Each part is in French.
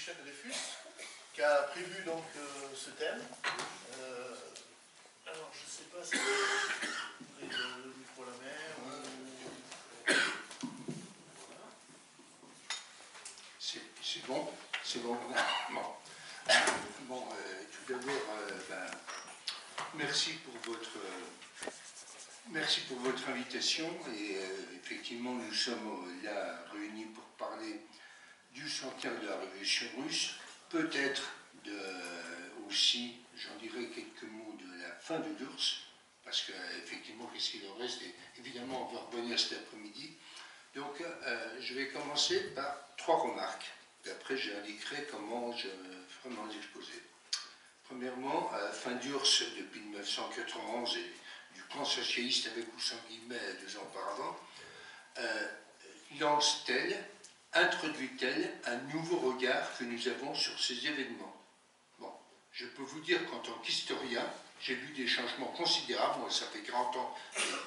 Michel Dreyfus, qui a prévu donc ce thème. Alors, je ne sais pas si vous avez le micro à la main ou... Voilà. C'est bon. Bon, tout d'abord, merci pour votre invitation. Et effectivement, nous sommes là réunis pour parler du centenaire de la Révolution russe, peut-être aussi, j'en dirai quelques mots de la fin de l'URSS, parce qu'effectivement, qu'est-ce qu'il en reste, et évidemment, on va revenir cet après-midi. Donc, je vais commencer par 3 remarques, et après, j'indiquerai comment je ferai mon exposé. Premièrement, fin d'URSS depuis 1991 et du camp socialiste avec ou sans guillemets 2 ans auparavant, lance-t-elle, introduit-elle un nouveau regard que nous avons sur ces événements? Bon, je peux vous dire qu'en tant qu'historien, j'ai vu des changements considérables. Moi, ça fait 40 ans,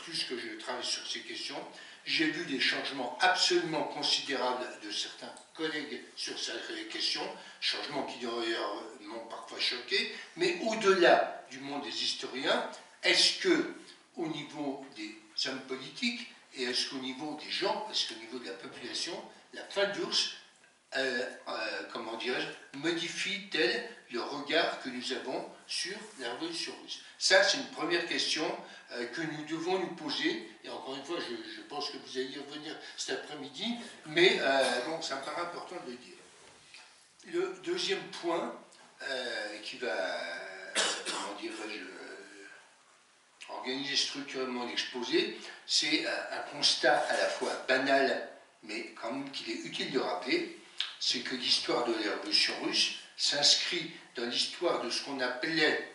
plus que je travaille sur ces questions. J'ai vu des changements absolument considérables de certains collègues sur ces questions, changements qui d'ailleurs m'ont parfois choqué. Mais au-delà du monde des historiens, est-ce que, au niveau des hommes politiques, et est-ce qu'au niveau des gens, est-ce qu'au niveau de la population, la fin d'URSS, comment dirais-je, modifie-t-elle le regard que nous avons sur la révolution russe? Ça, c'est une première question que nous devons nous poser. Et encore une fois, je pense que vous allez y revenir cet après-midi, mais bon, ça me paraît important de le dire. Le deuxième point qui va, comment dirais-je, organiser structurellement l'exposé, c'est un constat à la fois banal, mais quand même qu'il est utile de rappeler, c'est que l'histoire de la révolution russe s'inscrit dans l'histoire de ce qu'on appelle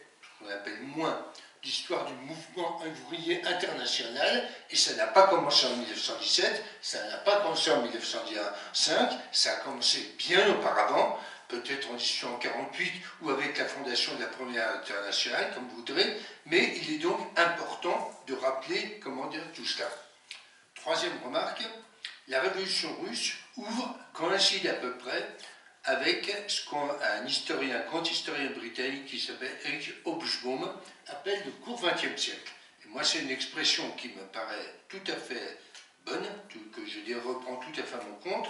moins l'histoire du mouvement ouvrier international, et ça n'a pas commencé en 1917, ça n'a pas commencé en 1905, ça a commencé bien auparavant, peut-être en 1848 ou avec la fondation de la Première Internationale, comme vous voudrez, mais il est donc important de rappeler comment dire tout cela. Troisième remarque, la révolution russe coïncide à peu près avec ce qu'un historien, grand historien britannique qui s'appelle Eric Hobsbawm appelle le court XXe siècle. Et moi, c'est une expression qui me paraît tout à fait bonne, que je reprends tout à fait à mon compte.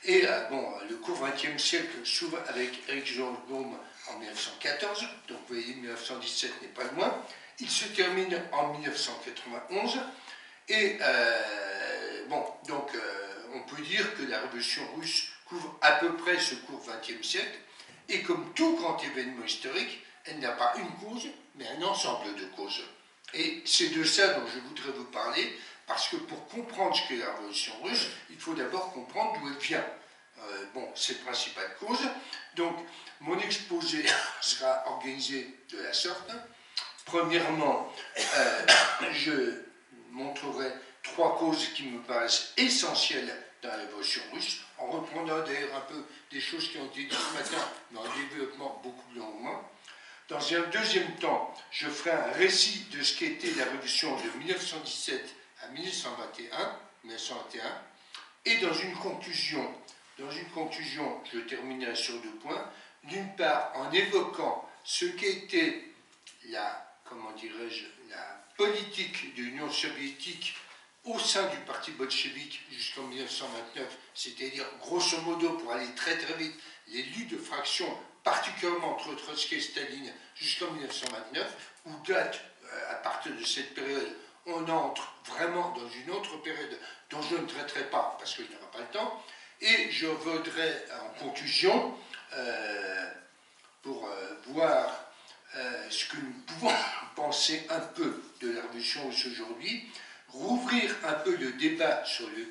Et bon, le court XXe siècle s'ouvre avec Eric Hobsbawm en 1914, donc vous voyez, 1917 n'est pas loin. Il se termine en 1991, et bon, donc on peut dire que la révolution russe couvre à peu près ce court XXe siècle, et comme tout grand événement historique, elle n'a pas une cause, mais un ensemble de causes. Et c'est de ça dont je voudrais vous parler, parce que pour comprendre ce qu'est la révolution russe, il faut d'abord comprendre d'où elle vient. Bon, ses principales causes. Donc, mon exposé sera organisé de la sorte. Premièrement, je montrerai 3 causes qui me paraissent essentielles dans la révolution russe, en reprenant d'ailleurs un peu des choses qui ont été dites ce matin, mais en développement beaucoup plus longuement. Dans un deuxième temps, je ferai un récit de ce qu'était la révolution de 1917 à 1921, et dans une conclusion, je terminerai sur 2 points. D'une part, en évoquant ce qu'était la politique de l'Union soviétique au sein du parti bolchevique jusqu'en 1929, c'est-à-dire grosso modo, pour aller très très vite, les luttes de fractions, particulièrement entre Trotsky et Staline, jusqu'en 1929, où date, à partir de cette période, on entre vraiment dans une autre période dont je ne traiterai pas, parce que je n'aurai pas le temps, et je voudrais, en conclusion, pour voir ce que nous pouvons penser un peu de la révolution russe aujourd'hui, rouvrir un peu le débat sur le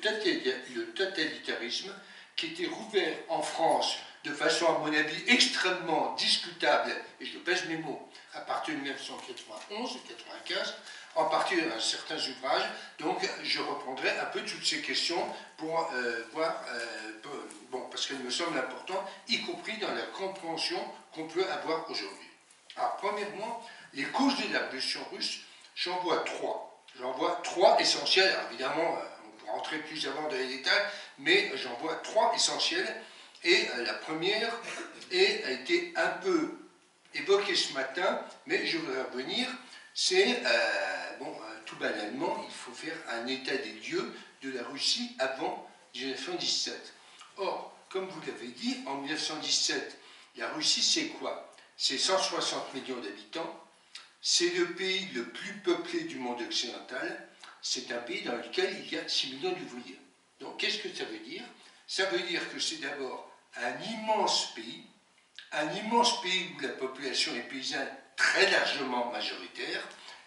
totalitarisme qui était rouvert en France de façon, à mon avis, extrêmement discutable, et je pèse mes mots, à partir de 1991-95, en partie de certains ouvrages. Donc, je reprendrai un peu toutes ces questions pour voir, bon, parce qu'elles me semblent importantes, y compris dans la compréhension qu'on peut avoir aujourd'hui. Alors, premièrement, les causes de la révolution russe, j'en vois 3. J'en vois 3 essentielles. Alors, évidemment, on pourra rentrer plus avant dans les détails, mais j'en vois 3 essentielles. Et la première a été un peu évoquée ce matin, mais je voudrais revenir, c'est, tout banalement, il faut faire un état des lieux de la Russie avant 1917. Or, comme vous l'avez dit, en 1917, la Russie c'est quoi? C'est 160 millions d'habitants, c'est le pays le plus peuplé du monde occidental, c'est un pays dans lequel il y a 6 millions d'ouvriers. Donc qu'est-ce que ça veut dire? Ça veut dire que c'est d'abord un immense pays où la population est paysanne très largement majoritaire,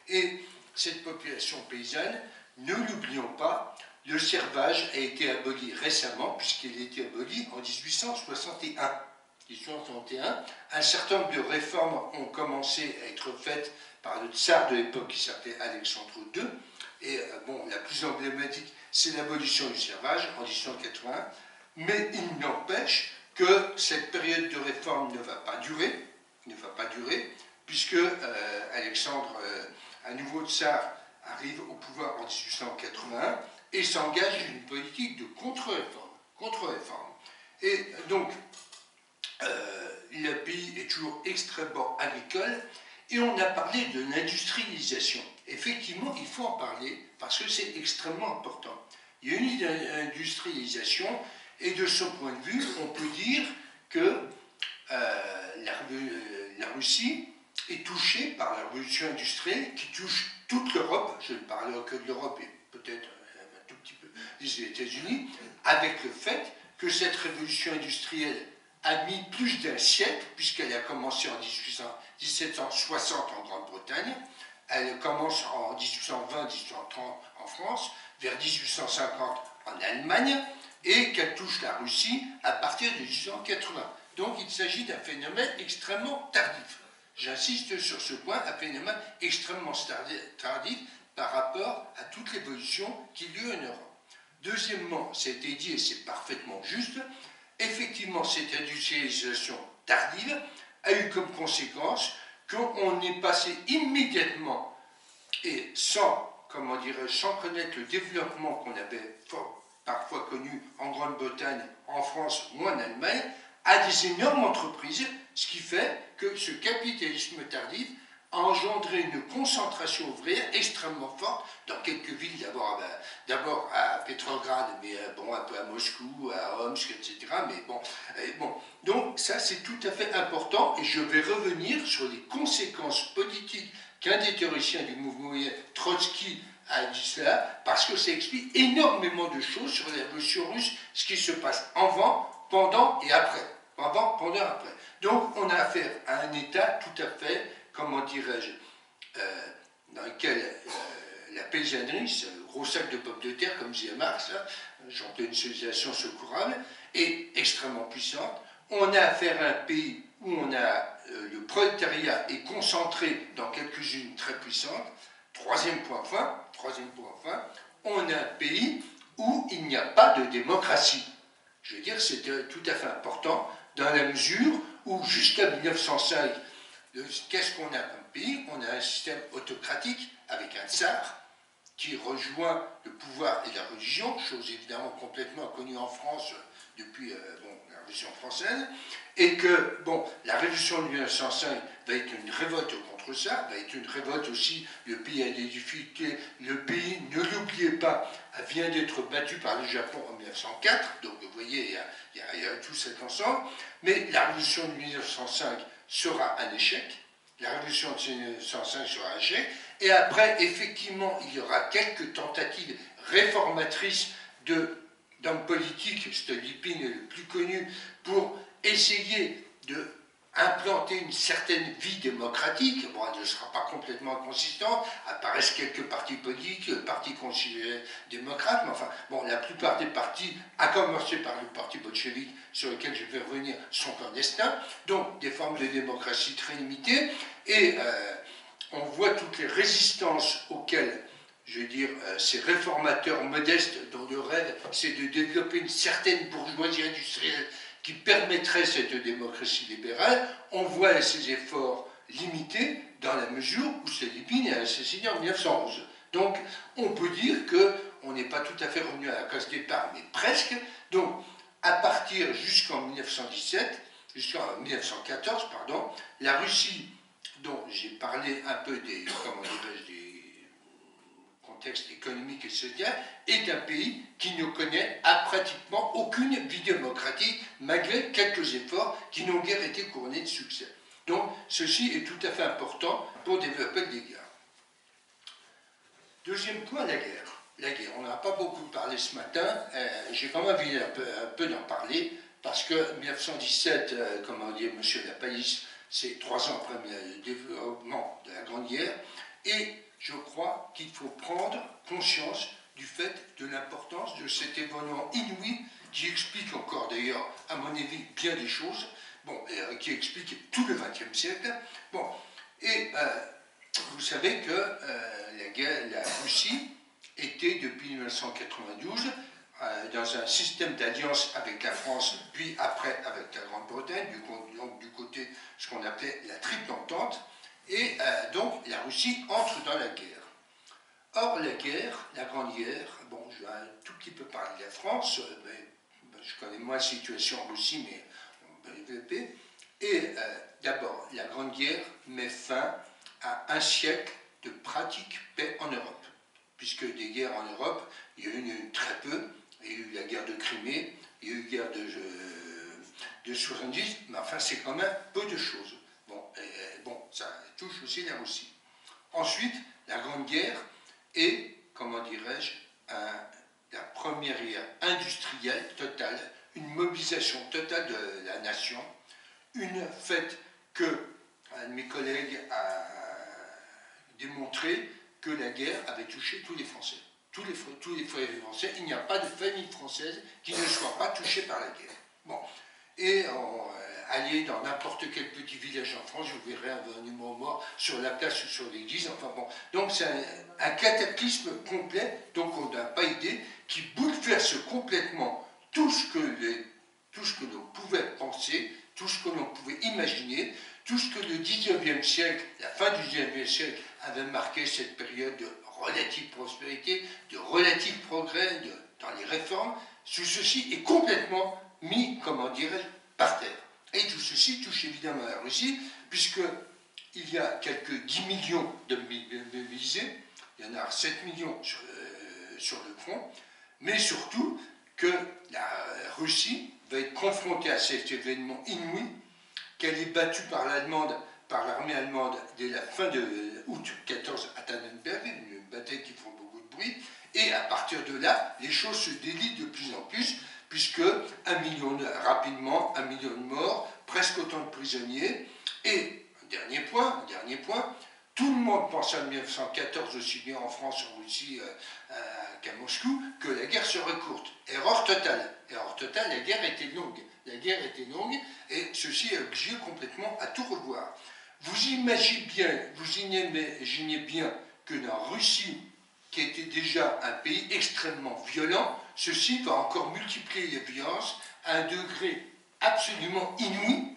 et cette population paysanne, ne l'oublions pas, le servage a été aboli récemment, puisqu'il a été aboli en 1861. 1861, un certain nombre de réformes ont commencé à être faites par le tsar de l'époque qui s'appelait Alexandre II, et la plus emblématique, c'est l'abolition du servage en 1880, mais il n'empêche que cette période de réforme ne va pas durer, puisque Alexandre, un nouveau tsar, arrive au pouvoir en 1881 et s'engage dans une politique de contre-réforme. Et donc, le pays est toujours extrêmement agricole, et on a parlé de l'industrialisation. Effectivement, il faut en parler parce que c'est extrêmement important. Il y a une industrialisation, et de ce point de vue, on peut dire que la Russie est touchée par la révolution industrielle qui touche toute l'Europe, je ne parle que de l'Europe et peut-être un tout petit peu des États-Unis, avec le fait que cette révolution industrielle a mis plus d'un siècle, puisqu'elle a commencé en 1760 en Grande-Bretagne, elle commence en 1820-1830 en France, vers 1850 en Allemagne, et qu'elle touche la Russie à partir de 1880. Donc il s'agit d'un phénomène extrêmement tardif. J'insiste sur ce point, un phénomène extrêmement tardif par rapport à toute l'évolution qui a lieu en Europe. Deuxièmement, ça a été dit et c'est parfaitement juste, effectivement cette industrialisation tardive a eu comme conséquence qu'on est passé immédiatement et sans connaître le développement qu'on avait parfois connu en Grande-Bretagne, en France ou en Allemagne, à des énormes entreprises, ce qui fait que ce capitalisme tardif a engendré une concentration ouvrière extrêmement forte dans quelques villes, d'abord à Petrograd, mais un peu à Moscou, à Omsk, etc. Donc ça c'est tout à fait important, et je vais revenir sur les conséquences politiques qu'un des théoriciens du mouvement Trotsky a dit cela, parce que ça explique énormément de choses sur la révolution russe, ce qui se passe avant, pendant et après. Avant, pendant et après. Donc on a affaire à un État tout à fait, dans lequel la paysannerie, c'est le gros sac de pommes de terre, comme disait Marx, genre d'une civilisation secourable, est extrêmement puissante. On a affaire à un pays où le prolétariat est concentré dans quelques unes très puissantes. Troisième point fin, on a un pays où il n'y a pas de démocratie. Je veux dire, c'est tout à fait important, dans la mesure où, jusqu'à 1905, qu'est-ce qu'on a comme pays? On a un système autocratique avec un tsar qui rejoint le pouvoir et la religion, chose évidemment complètement inconnue en France depuis la Révolution française, et que la Révolution de 1905 va être une révolte contre ça, va être une révolte aussi, le pays a des difficultés, le pays, ne l'oubliez pas, vient d'être battu par le Japon en 1904, donc vous voyez, il y a tout cet ensemble, mais la Révolution de 1905 sera un échec, la Révolution de 1905 sera un échec, et après, effectivement, il y aura quelques tentatives réformatrices d'hommes politiques, Stolypine est le plus connu, pour essayer d'implanter une certaine vie démocratique. Elle ne sera pas complètement inconsistante, apparaissent quelques partis politiques, le parti considéré démocrate, mais la plupart des partis, à commencer par le parti bolchevique, sur lequel je vais revenir, sont clandestins, donc des formes de démocratie très limitées, et on voit toutes les résistances auxquelles, ces réformateurs modestes dont le rêve, c'est de développer une certaine bourgeoisie industrielle qui permettrait cette démocratie libérale, on voit ces efforts limités dans la mesure où Stolypine est assassiné en 1911. Donc, on peut dire qu'on n'est pas tout à fait revenu à la case départ, mais presque. Donc, à partir jusqu'en 1914, pardon, la Russie, dont j'ai parlé un peu des contextes économiques et sociaux, est un pays qui ne connaît pratiquement aucune vie démocratique, malgré quelques efforts qui n'ont guère été couronnés de succès. Donc, ceci est tout à fait important pour développer le guerre. Deuxième point, la guerre. La guerre, on n'a pas beaucoup parlé ce matin, j'ai quand même envie un peu d'en parler, parce que 1917, comme on dit M. Lapalisse, c'est 3 ans après le développement de la Grande Guerre, et je crois qu'il faut prendre conscience du fait de l'importance de cet événement inouï, qui explique encore d'ailleurs, à mon avis, bien des choses, qui explique tout le XXe siècle. Bon, et vous savez que la Russie était depuis 1992 dans un système d'alliance avec la France, puis après avec la Grande-Bretagne, donc du côté ce qu'on appelait la triple entente, et donc la Russie entre dans la guerre. Or la guerre, la Grande Guerre, bon, je vais un tout petit peu parler de la France, je connais moins la situation en Russie, mais on peut développer. Et d'abord, la Grande Guerre met fin à un siècle de pratique paix en Europe, puisque des guerres en Europe, il y a eu très peu. Il y a eu la guerre de Crimée, il y a eu la guerre de 70, mais enfin c'est quand même peu de choses. Bon, ça touche aussi la Russie. Ensuite, la Grande Guerre est, comment dirais-je, la première guerre industrielle totale, une mobilisation totale de la nation, une fête que un de mes collègues a démontré que la guerre avait touché tous les Français. Tous les foyers français, il n'y a pas de famille française qui ne soit pas touchée par la guerre. Bon, et allez dans n'importe quel petit village en France, vous verrez un monument mort sur la place ou sur l'église, enfin bon. Donc c'est un cataclysme complet, donc on n'a pas idée, qui bouleverse complètement tout ce que l'on pouvait penser, tout ce que l'on pouvait imaginer, tout ce que le 19e siècle, la fin du 19e siècle, avait marqué cette période de relative prospérité, de relatif progrès dans les réformes. Tout ceci est complètement mis, comment dirais-je, par terre. Et tout ceci touche évidemment la Russie, puisqu'il y a quelques 10 millions de mobilisés, il y en a 7 millions sur le front, mais surtout que la Russie va être confrontée à cet événement inouï, qu'elle est battue par l'armée allemande dès la fin de août 14 à Tannenberg, une bataille qui font beaucoup de bruit, et à partir de là, les choses se délient de plus en plus, puisque rapidement, 1 million de morts, presque autant de prisonniers, et dernier point, tout le monde pense à 1914, aussi bien en France, en Russie qu'à Moscou, que la guerre serait courte. Erreur totale, la guerre était longue. Et ceci a obligé complètement à tout revoir. Vous imaginez bien que dans la Russie, qui était déjà un pays extrêmement violent, ceci va encore multiplier les violences à un degré absolument inouï,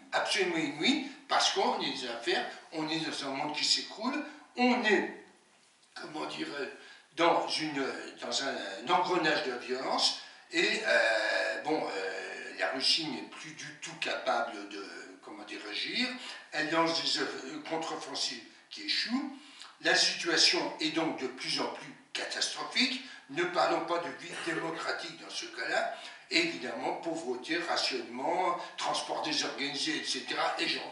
parce qu'on est des affaires, on est dans un monde qui s'écroule, on est, comment dire, dans un engrenage de violence, et la Russie n'est plus du tout capable de, réagir, elle lance des contre-offensives qui échouent, la situation est donc de plus en plus catastrophique, ne parlons pas de vie démocratique dans ce cas-là, évidemment, pauvreté, rationnement, transport désorganisé, etc., et j'en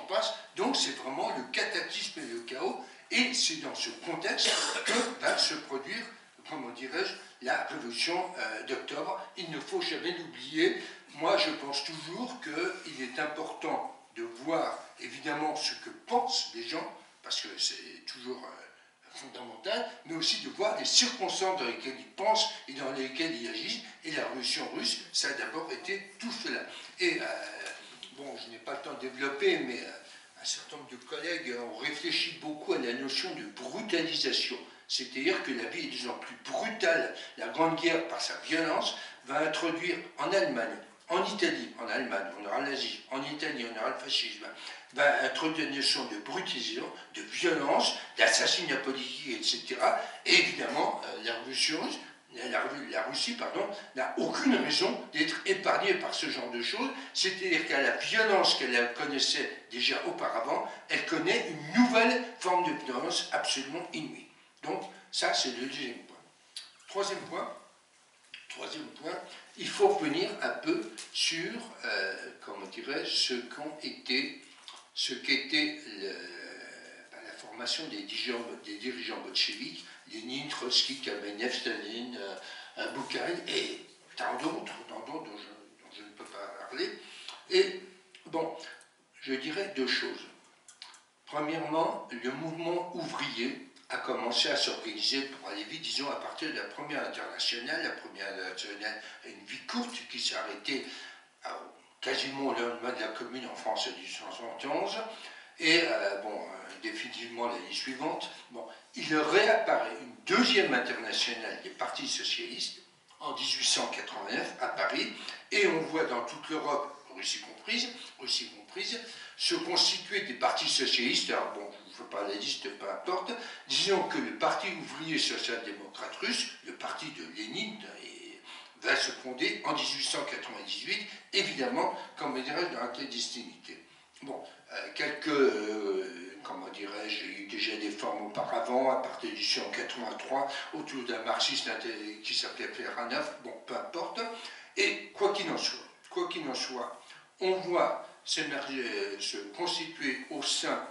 passe, donc c'est vraiment le cataclysme et le chaos, et c'est dans ce contexte que va se produire, comment dirais-je, la révolution d'octobre. Il ne faut jamais l'oublier. Moi, je pense toujours qu'il est important de voir, évidemment, ce que pensent les gens, parce que c'est toujours fondamental, mais aussi de voir les circonstances dans lesquelles ils pensent et dans lesquelles ils agissent. Et la révolution russe, ça a d'abord été tout cela. Et, je n'ai pas le temps de développer, mais un certain nombre de collègues ont réfléchi beaucoup à la notion de brutalisation. C'est-à-dire que la vie est de plus en plus brutale. La Grande Guerre, par sa violence, va introduire en Allemagne, en Italie, en Allemagne, on aura le nazisme, en Italie, on aura le fascisme, va introduire une notion de brutalisation, de violence, d'assassinat politique, etc. Et évidemment, la révolution russe la Russie n'a aucune raison d'être épargnée par ce genre de choses, c'est-à-dire qu'à la violence qu'elle connaissait déjà auparavant, elle connaît une nouvelle forme de violence absolument inouïe. Donc ça c'est le deuxième point. Troisième point, il faut revenir un peu sur, comment dirais-je, ce qu'était la formation des dirigeants bolcheviques, Lénine, Trotsky, Kamenev, Staline, Boukharine et tant d'autres dont je ne peux pas parler. Et bon, je dirais deux choses. Premièrement, le mouvement ouvrier a commencé à s'organiser pour aller vite, disons, à partir de la Première Internationale. La Première Internationale a une vie courte qui s'est arrêtée quasiment au lendemain de la Commune en France en 1871. Et définitivement l'année suivante, il réapparaît une deuxième internationale des partis socialistes en 1889 à Paris, et on voit dans toute l'Europe, Russie comprise, se constituer des partis socialistes. Alors bon, je ne fais pas la liste, peu importe. Disons que le Parti ouvrier social-démocrate russe, le parti de Lénine, va se fonder en 1898, évidemment, comme dirais-je, dans la clandestinité. Bon, comment dirais-je, il y a eu déjà des formes auparavant, à partir de 1883, autour d'un marxiste qui s'appelait Pleranov, bon, peu importe. Et quoi qu'il en soit, on voit se constituer au sein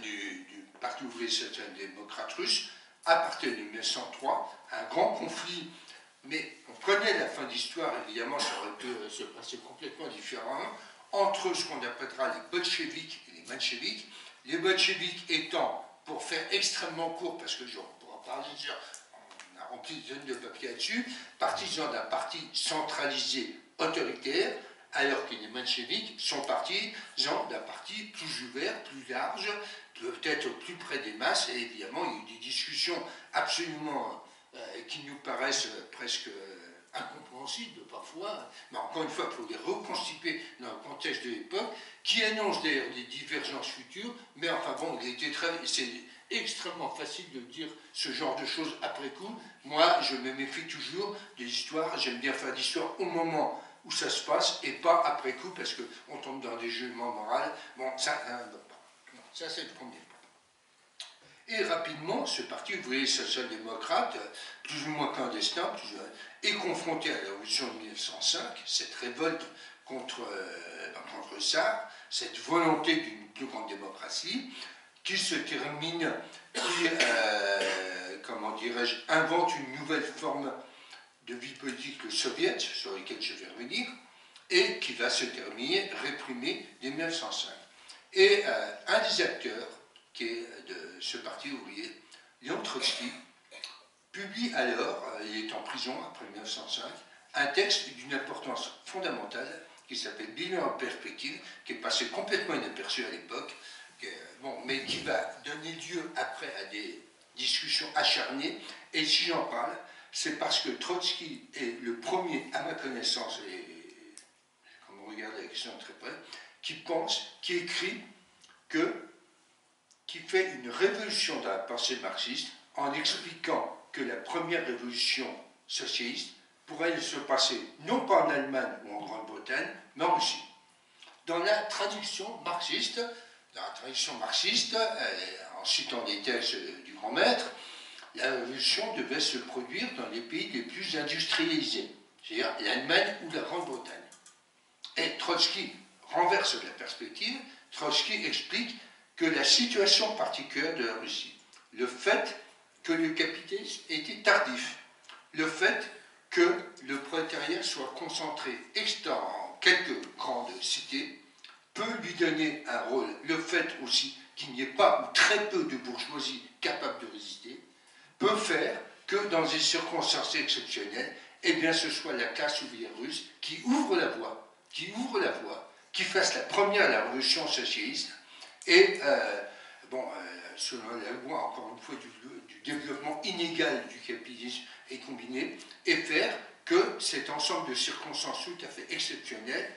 du Parti ouvrier social-démocrate russe, à partir de 1903, un grand conflit. Mais on connaît la fin d'histoire, évidemment, ça aurait pu se passer complètement différemment, entre ce qu'on appellera les bolcheviks et les mencheviks. Les bolcheviks étant, pour faire extrêmement court, parce que on pourra parler, on a rempli des tonnes de papier là-dessus, partisans d'un parti centralisé autoritaire, alors que les mencheviks sont partisans d'un parti plus ouvert, plus large, peut-être plus près des masses, et évidemment il y a eu des discussions absolument qui nous paraissent presque incompréhensibles parfois, mais encore une fois, il faut les reconstituer dans le contexte de l'époque, qui annoncent d'ailleurs des divergences futures, mais enfin bon, c'est extrêmement facile de dire ce genre de choses après coup. Moi, je me méfie toujours des histoires, j'aime bien faire l'histoire au moment où ça se passe, et pas après coup, parce qu'on tombe dans des jugements moraux. Bon, ça c'est le premier point. Et rapidement, ce parti ouvrier social-démocrate, plus ou moins clandestin, est confronté à la révolution de 1905, cette révolte contre le tsar, cette volonté d'une plus grande démocratie, qui se termine, comment dirais-je, invente une nouvelle forme de vie politique, le soviet, sur lequel je vais revenir, et qui va se terminer réprimé dès 1905. Et un des acteurs qui est de ce parti ouvrier, Léon Trotsky, publie alors, il est en prison après 1905, un texte d'une importance fondamentale qui s'appelle Bilan en perspective, qui est passé complètement inaperçu à l'époque, mais qui va donner lieu après à des discussions acharnées. Et si j'en parle, c'est parce que Trotsky est le premier, à ma connaissance, et comme on regarde la question de très près, qui écrit qui fait une révolution dans la pensée marxiste en expliquant que la première révolution socialiste pourrait se passer non pas en Allemagne ou en Grande-Bretagne, mais en Russie. Dans la traduction marxiste, en citant des textes du grand maître, la révolution devait se produire dans les pays les plus industrialisés, c'est-à-dire l'Allemagne ou la Grande-Bretagne. Et Trotsky renverse la perspective. Trotsky explique que la situation particulière de la Russie, le fait que le capitalisme était tardif, le fait que le prolétariat soit concentré en quelques grandes cités, peut lui donner un rôle. Le fait aussi qu'il n'y ait pas ou très peu de bourgeoisie capable de résister, peut faire que dans des circonstances exceptionnelles, eh bien ce soit la classe ouvrière russe qui ouvre la voie, qui fasse la première à la révolution socialiste, et selon la loi, encore une fois, du développement inégal du capitalisme et combiné, et faire que cet ensemble de circonstances tout à fait exceptionnelles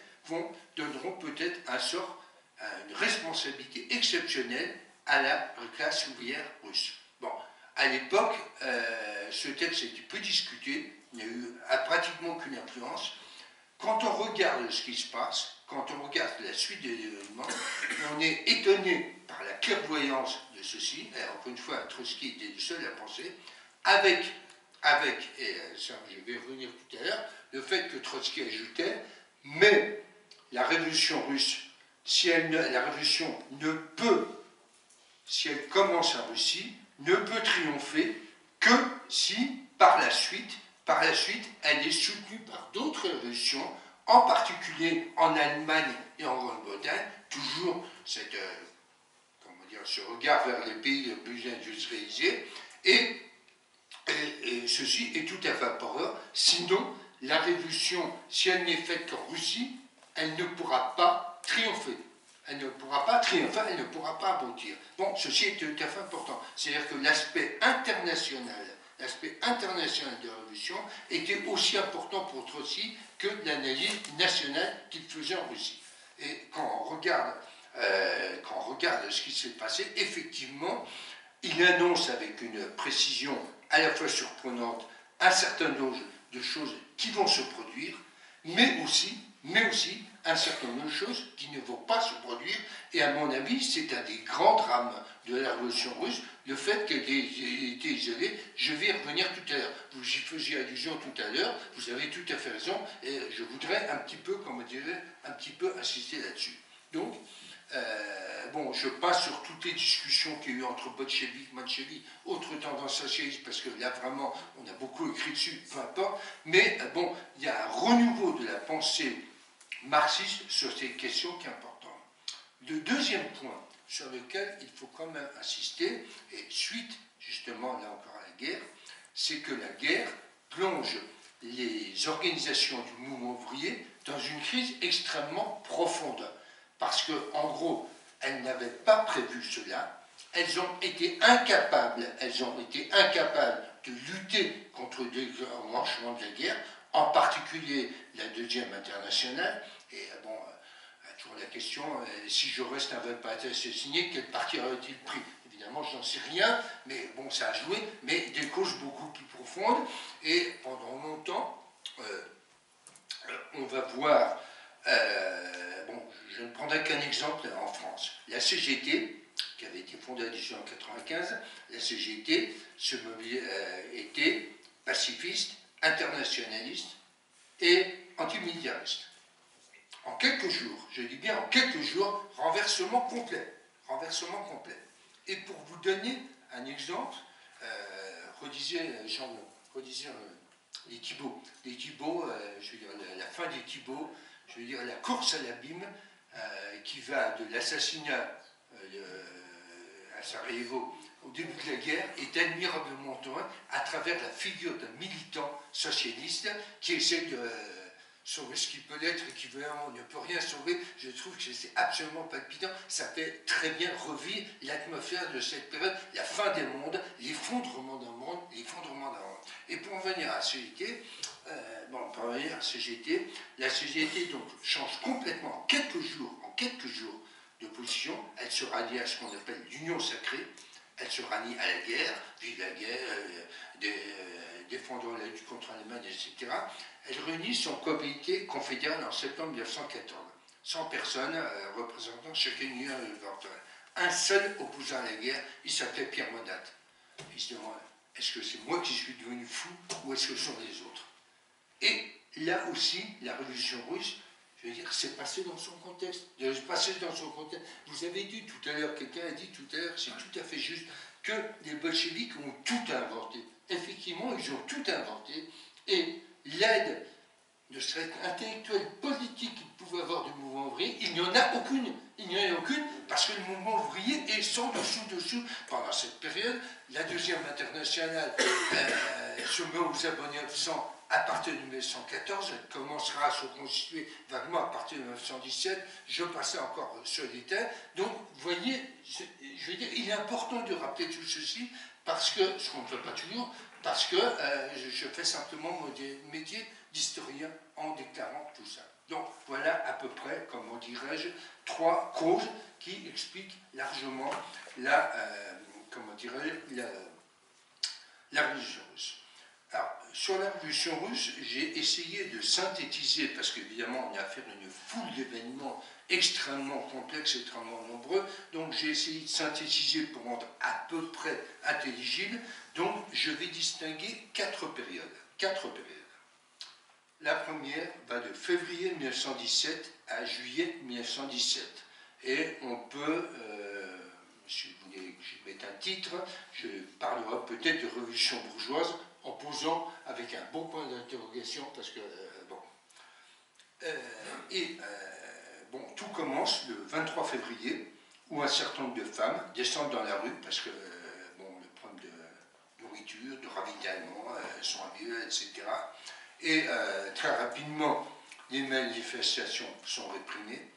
donneront peut-être une responsabilité exceptionnelle à la classe ouvrière russe. Bon, à l'époque, ce texte était peu discuté, il n'y a eu pratiquement aucune influence. Quand on regarde ce qui se passe, quand on regarde la suite des événements, on est étonné par la clairvoyance de ceci. Alors, encore une fois, Trotsky était le seul à penser, avec et ça je vais revenir tout à l'heure, le fait que Trotsky ajoutait, mais la révolution russe, la révolution ne peut, si elle commence en Russie, ne peut triompher que si, par la suite, elle est soutenue par d'autres révolutions, en particulier en Allemagne et en Grande-Bretagne, toujours ce regard vers les pays les plus industrialisés, et ceci est tout à fait important. Sinon, la révolution, si elle n'est faite qu'en Russie, elle ne pourra pas triompher. Elle ne pourra pas triompher, elle ne pourra pas aboutir. Bon, ceci est tout à fait important. C'est-à-dire que l'aspect international de la révolution était aussi important pour Trotsky que l'analyse nationale qu'il faisait en Russie. Et quand on regarde ce qui s'est passé, effectivement, il annonce avec une précision à la fois surprenante un certain nombre de choses qui vont se produire, mais aussi un certain nombre de choses qui ne vont pas se produire. Et à mon avis, c'est un des grands drames de la révolution russe, le fait qu'elle ait été isolée. Je vais y revenir tout à l'heure. Vous y faisiez allusion tout à l'heure, vous avez tout à fait raison, et je voudrais un petit peu, insister là-dessus. Donc, bon, je passe sur toutes les discussions qu'il y a eu entre bolcheviks, mencheviks, autres tendances socialistes, parce que là, vraiment, on a beaucoup écrit dessus, peu importe. Mais bon, il y a un renouveau de la pensée marxiste sur ces questions qui est important. Le deuxième point sur lequel il faut quand même insister, et suite, justement, là encore à la guerre, c'est que la guerre plonge les organisations du mouvement ouvrier dans une crise extrêmement profonde. Parce qu'en gros, elles n'avaient pas prévu cela, elles ont été incapables de lutter contre le déclenchement de la guerre, en particulier la Deuxième Internationale. Et bon, toujours la question, si Jaurès n'avait pas été assassiné, quel parti aurait-il pris? Évidemment, je n'en sais rien, mais bon, ça a joué, mais des causes beaucoup plus profondes. Et pendant longtemps, on va voir... bon, je ne prendrai qu'un exemple en France. La CGT, qui avait été fondée en 1895, la CGT était pacifiste, internationaliste et antimilitariste. En quelques jours, je dis bien en quelques jours, renversement complet. Renversement complet. Et pour vous donner un exemple, redisez les Thibauts. Les Thibauts, je veux dire, la fin des Thibauts, je veux dire, la course à l'abîme qui va de l'assassinat à Sarajevo au début de la guerre est admirablement tournée à travers la figure d'un militant socialiste qui essaie de sauver ce qui peut l'être et qui veut, on ne peut rien sauver. Je trouve que c'est absolument palpitant. Ça fait très bien revivre l'atmosphère de cette période, la fin des mondes, l'effondrement d'un monde, Et pour en venir à CGT, la CGT donc change complètement en quelques jours de position. Elle se rallie à ce qu'on appelle l'union sacrée. Elle se rallie à la guerre, vive la guerre, défendant la lutte contre l'Allemagne, etc. Elle réunit son comité confédéral en septembre 1914. 100 personnes représentant chacune une union éventuelle. Un seul opposant à la guerre, il s'appelait Pierre Monat. Il se demande, est-ce que c'est moi qui suis devenu fou ou est-ce que ce sont les autres? Et là aussi, la révolution russe, je veux dire, c'est passé dans son contexte. Vous avez dit tout à l'heure, quelqu'un a dit tout à l'heure, c'est tout à fait juste, que les bolcheviks ont tout inventé. Effectivement, ils ont tout inventé, et l'aide de cette intellectuelle politique qu'ils pouvaient avoir du mouvement ouvrier, il n'y en a aucune. Parce que le mouvement ouvrier est sans dessous pendant cette période. La Deuxième Internationale se met aux abonnés absents à partir de 1914, elle commencera à se constituer vaguement à partir de 1917, je passais encore sur les détails. Donc, vous voyez, je veux dire, il est important de rappeler tout ceci, parce que, ce qu'on ne fait pas toujours, parce que je fais simplement mon métier d'historien en déclarant tout ça. Donc, voilà à peu près, comment dirais-je, 3 causes qui expliquent largement la La Révolution russe. Alors, sur la Révolution russe, j'ai essayé de synthétiser, parce qu'évidemment, on a affaire à une foule d'événements extrêmement complexes, extrêmement nombreux, donc j'ai essayé de synthétiser pour rendre à peu près intelligible. Donc, je vais distinguer quatre périodes. La première va de février 1917 à juillet 1917. Et on peut, si vous voulez que je mette un titre, je parlerai peut-être de révolution bourgeoise en posant avec un bon point d'interrogation, parce que, bon, tout commence le 23 février, où un certain nombre de femmes descendent dans la rue, parce que, bon, le problème de nourriture, de ravitaillement, sont à vieux, etc. Et très rapidement, les manifestations sont réprimées.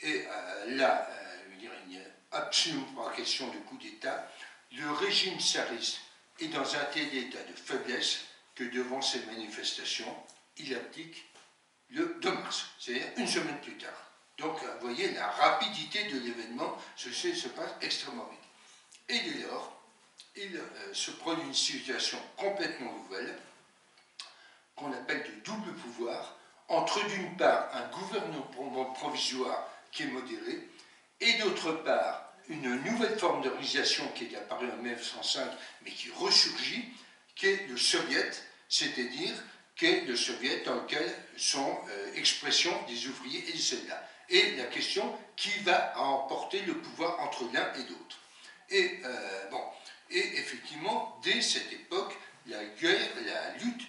Et là, je veux dire, il n'y a absolument pas question de coup d'État. Le régime tsariste est dans un tel état de faiblesse que devant ces manifestations, il applique le 2 mars, c'est-à-dire une semaine plus tard. Donc, vous voyez, la rapidité de l'événement, ceci se passe extrêmement vite. Et dès lors, il se produit une situation complètement nouvelle, qu'on appelle de double pouvoir, entre d'une part un gouvernement provisoire qui est modéré, et d'autre part une nouvelle forme d'organisation qui est apparue en 1905, mais qui ressurgit, qui est le Soviet, c'est-à-dire qu'est le Soviet dans lequel sont expression des ouvriers et des soldats. Et la question, qui va emporter le pouvoir entre l'un et l'autre. Et, bon, et effectivement, dès cette époque, la guerre, la lutte,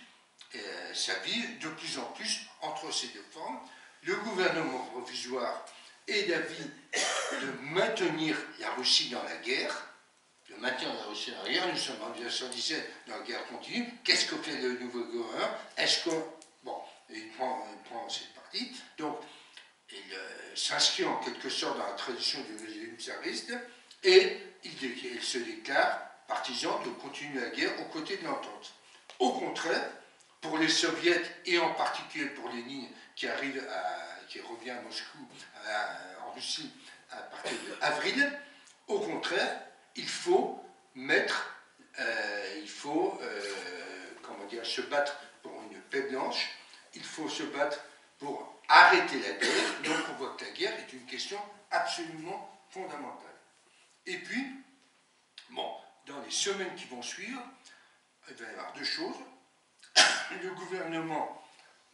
s'avive de plus en plus entre ces deux formes. Le gouvernement provisoire est d'avis de maintenir la Russie dans la guerre, de maintenir la Russie dans la guerre. Nous sommes en 1917 dans la guerre continue. Qu'est-ce que fait le nouveau gouvernement? Est-ce qu'on... Bon, il prend cette partie. Donc, il s'inscrit en quelque sorte dans la tradition du régime tsariste et il se déclare partisan de continuer la guerre aux côtés de l'entente. Au contraire, pour les soviets et en particulier pour Lénine qui revient à Moscou, en Russie, à partir d'avril, au contraire, il faut comment dire, se battre pour une paix blanche, il faut se battre pour arrêter la guerre. Donc on voit que la guerre est une question absolument fondamentale. Et puis, bon, dans les semaines qui vont suivre, il va y avoir deux choses. Le gouvernement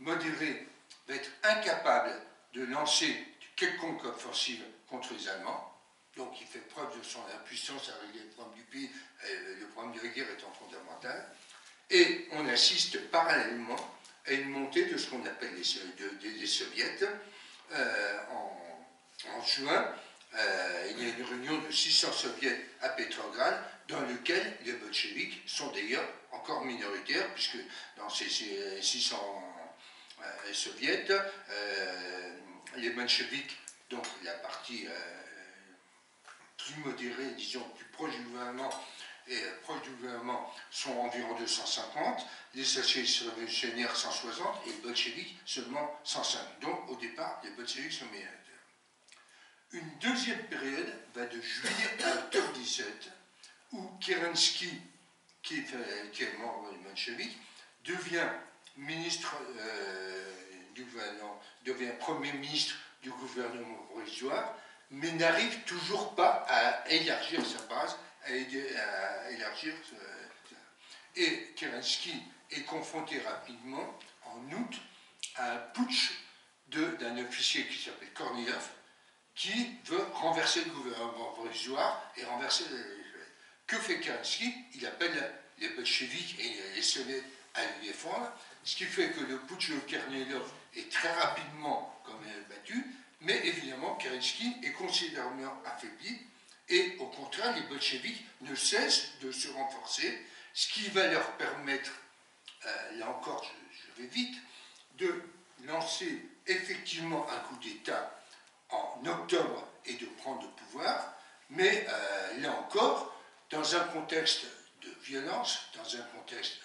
modéré va être incapable de lancer quelconque offensive contre les Allemands. Donc il fait preuve de son impuissance à régler le problème du pays, le problème de la guerre étant fondamental. Et on assiste parallèlement à une montée de ce qu'on appelle des soviets. En juin, il y a une réunion de 600 soviets à Petrograd, dans lequel les bolcheviks sont d'ailleurs encore minoritaires, puisque dans ces 600 soviets, les bolcheviks, donc la partie plus modérée, disons plus proche du gouvernement, sont environ 250, les socialistes révolutionnaires 160 et les bolcheviks seulement 105. Donc au départ, les bolcheviks sont minoritaires. Une deuxième période va de juillet à octobre 17, où Kerensky, qui est membre du bolchevique, devient ministre du gouvernement, devient premier ministre du gouvernement provisoire, mais n'arrive toujours pas à élargir sa base, à élargir. Et Kerensky est confronté rapidement, en août, à un putsch d'un officier qui s'appelle Kornilov, qui veut renverser le gouvernement provisoire et renverser que fait Kerensky? Il appelle les bolcheviks et les soviets à lui défendre, ce qui fait que le putsch de Kornilov est très rapidement quand même battu, mais évidemment Kerensky est considérablement affaibli et au contraire les bolcheviks ne cessent de se renforcer, ce qui va leur permettre, là encore je vais vite, de lancer effectivement un coup d'État en octobre et de prendre le pouvoir, mais là encore, dans un contexte de violence, dans un contexte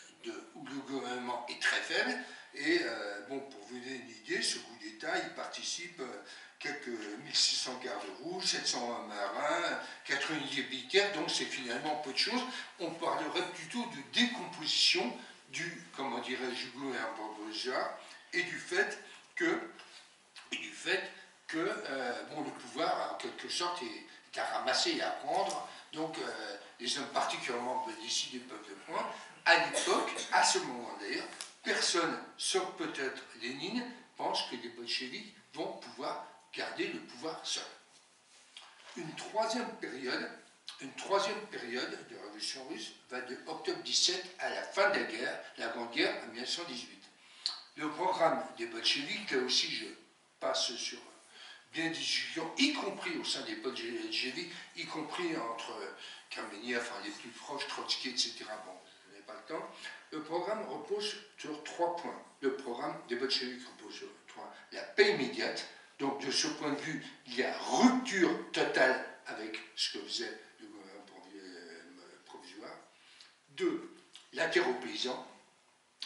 où le gouvernement est très faible, et bon, pour vous donner une idée, ce coup d'État, il participe quelques 1600 gardes-roues, 700 marins, 90 militaires, donc c'est finalement peu de choses. On parlerait plutôt de décomposition du, comment dirais-je, du gouvernement bourgeois et du fait que, bon, le pouvoir, en quelque sorte, est à ramasser et à prendre. Donc, les hommes particulièrement décidés peuvent le prendre. À l'époque, à ce moment d'ailleurs, personne, sauf peut-être Lénine, pense que les bolcheviks vont pouvoir garder le pouvoir seul. Une troisième période de la révolution russe va de octobre 17 à la fin de la guerre, la Grande Guerre, en 1918. Le programme des bolcheviks, là aussi je passe sur bien des discussions, y compris au sein des bolcheviks, y compris entre Kamenev, enfin les plus proches, Trotsky, etc. Bon, je n'ai pas le temps. Le programme repose sur 3 points. Le programme des bolcheviks repose sur 3. La paix immédiate. Donc, de ce point de vue, il y a rupture totale avec ce que faisait le gouvernement provisoire. 2. La terre aux paysans.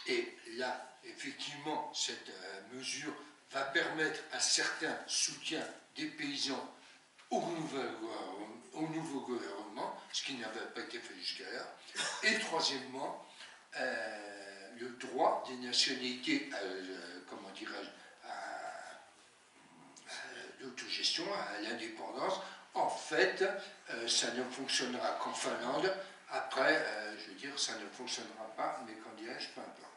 Et là, effectivement, cette mesure va permettre un certain soutien des paysans au nouveau gouvernement, ce qui n'avait pas été fait jusqu'alors. Et troisièmement, le droit des nationalités, comment dirais-je, l'autogestion, à l'indépendance. En fait, ça ne fonctionnera qu'en Finlande. Après, je veux dire, ça ne fonctionnera pas, mais quand dirais-je, peu importe.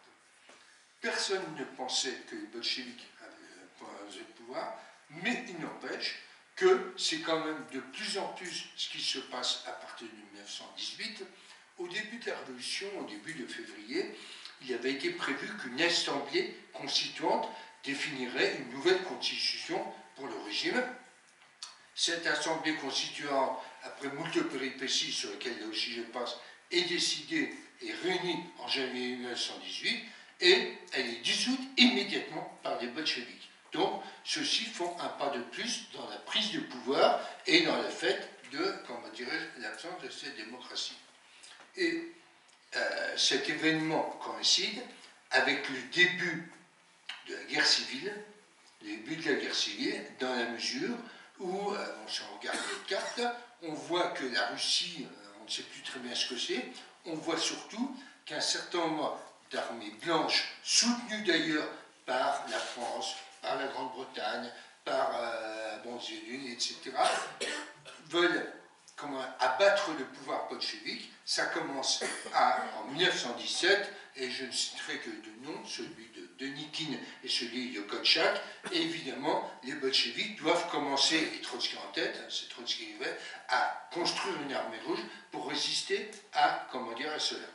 Personne ne pensait que les bolcheviks avaient le pouvoir, mais il n'empêche que c'est quand même de plus en plus ce qui se passe à partir de 1918. Au début de la Révolution, au début de février, il avait été prévu qu'une assemblée constituante définirait une nouvelle constitution pour le régime. Cette assemblée constituante, après moult péripéties sur lesquelles là aussi je passe, est décidée et réunie en janvier 1918 et elle est dissoute immédiatement par les bolcheviks. Donc, ceux-ci font un pas de plus dans la prise de pouvoir et dans le fait de, comment dirais-je, l'absence de cette démocratie. Et cet événement coïncide avec le début de la guerre civile, dans la mesure où, si on regarde les cartes, on voit que la Russie, on ne sait plus très bien ce que c'est, on voit surtout qu'un certain nombre d'armées blanches, soutenues d'ailleurs par la France, par la Grande-Bretagne, par les États-Unis, etc., veulent abattre le pouvoir bolchevique. Ça commence en 1917, et je ne citerai que deux noms, celui de Denikine et celui de Kolchak. Et évidemment, les bolcheviks doivent commencer, et Trotsky en tête, c'est Trotsky qui va, à construire une armée rouge pour résister à, à cela.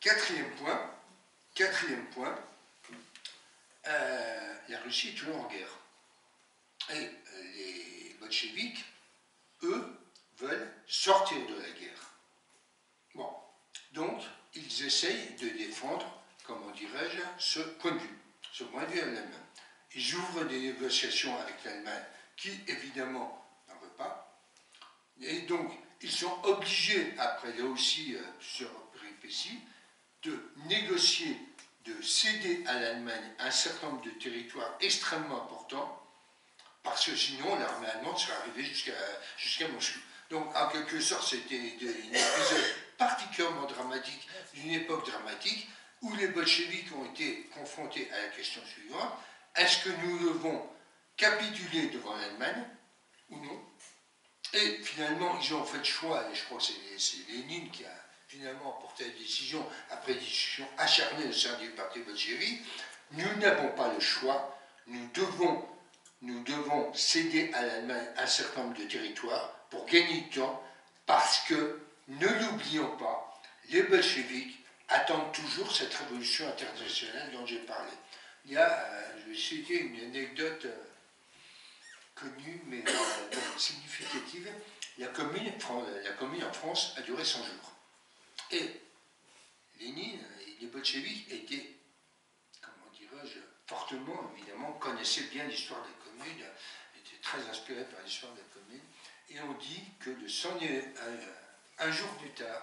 Quatrième point, la Russie est toujours en guerre. Et les bolcheviks, eux, veulent sortir de la guerre. Bon, donc, ils essayent de défendre, comment dirais-je, ce point de vue allemand. Ils ouvrent des négociations avec l'Allemagne qui, évidemment, n'en veut pas. Et donc, ils sont obligés, après là aussi plusieurs péripéties, de négocier, de céder à l'Allemagne un certain nombre de territoires extrêmement importants, parce que sinon, l'armée allemande serait arrivée jusqu'à Moscou. Donc, en quelque sorte, c'était un épisode particulièrement dramatique, d'une époque dramatique, où les bolcheviks ont été confrontés à la question suivante: est-ce que nous devons capituler devant l'Allemagne ou non? Et finalement, ils ont fait le choix, et je crois que c'est Lénine qui a finalement porté la décision, après des discussions acharnées au sein du parti bolchevique. Nous n'avons pas le choix, nous devons céder à l'Allemagne un certain nombre de territoires pour gagner du temps, parce que, ne l'oublions pas, les bolcheviks attendent toujours cette révolution internationale dont j'ai parlé. Il y a, je vais citer une anecdote connue, mais significative. La commune en France a duré 100 jours. Et Lénine et les bolcheviks étaient, comment dirais-je, fortement, évidemment, connaissaient bien l'histoire des communes, étaient très inspirés par l'histoire des communes, et on dit que un jour plus tard,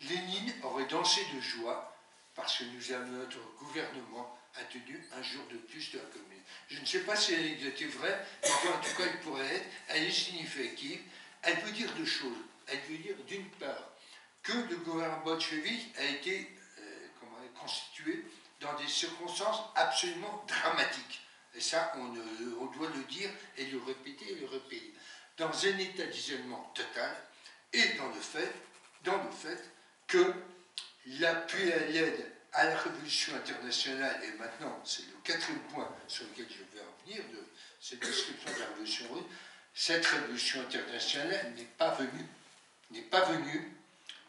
Lénine aurait dansé de joie parce que nous avons notre gouvernement a tenu un jour de plus de la Commune. Je ne sais pas si elle était vraie, mais en tout cas elle pourrait être, elle est significative, elle veut dire deux choses. Elle veut dire d'une part que le gouvernement bolchevique a été constitué dans des circonstances absolument dramatiques. Et ça, on doit le dire et le répéter et le répéter. Dans un état d'isolement total et dans le fait que l'appui à l'aide à la révolution internationale, et maintenant c'est le quatrième point sur lequel je vais en venir, de cette description de la révolution russe, cette révolution internationale n'est pas venue,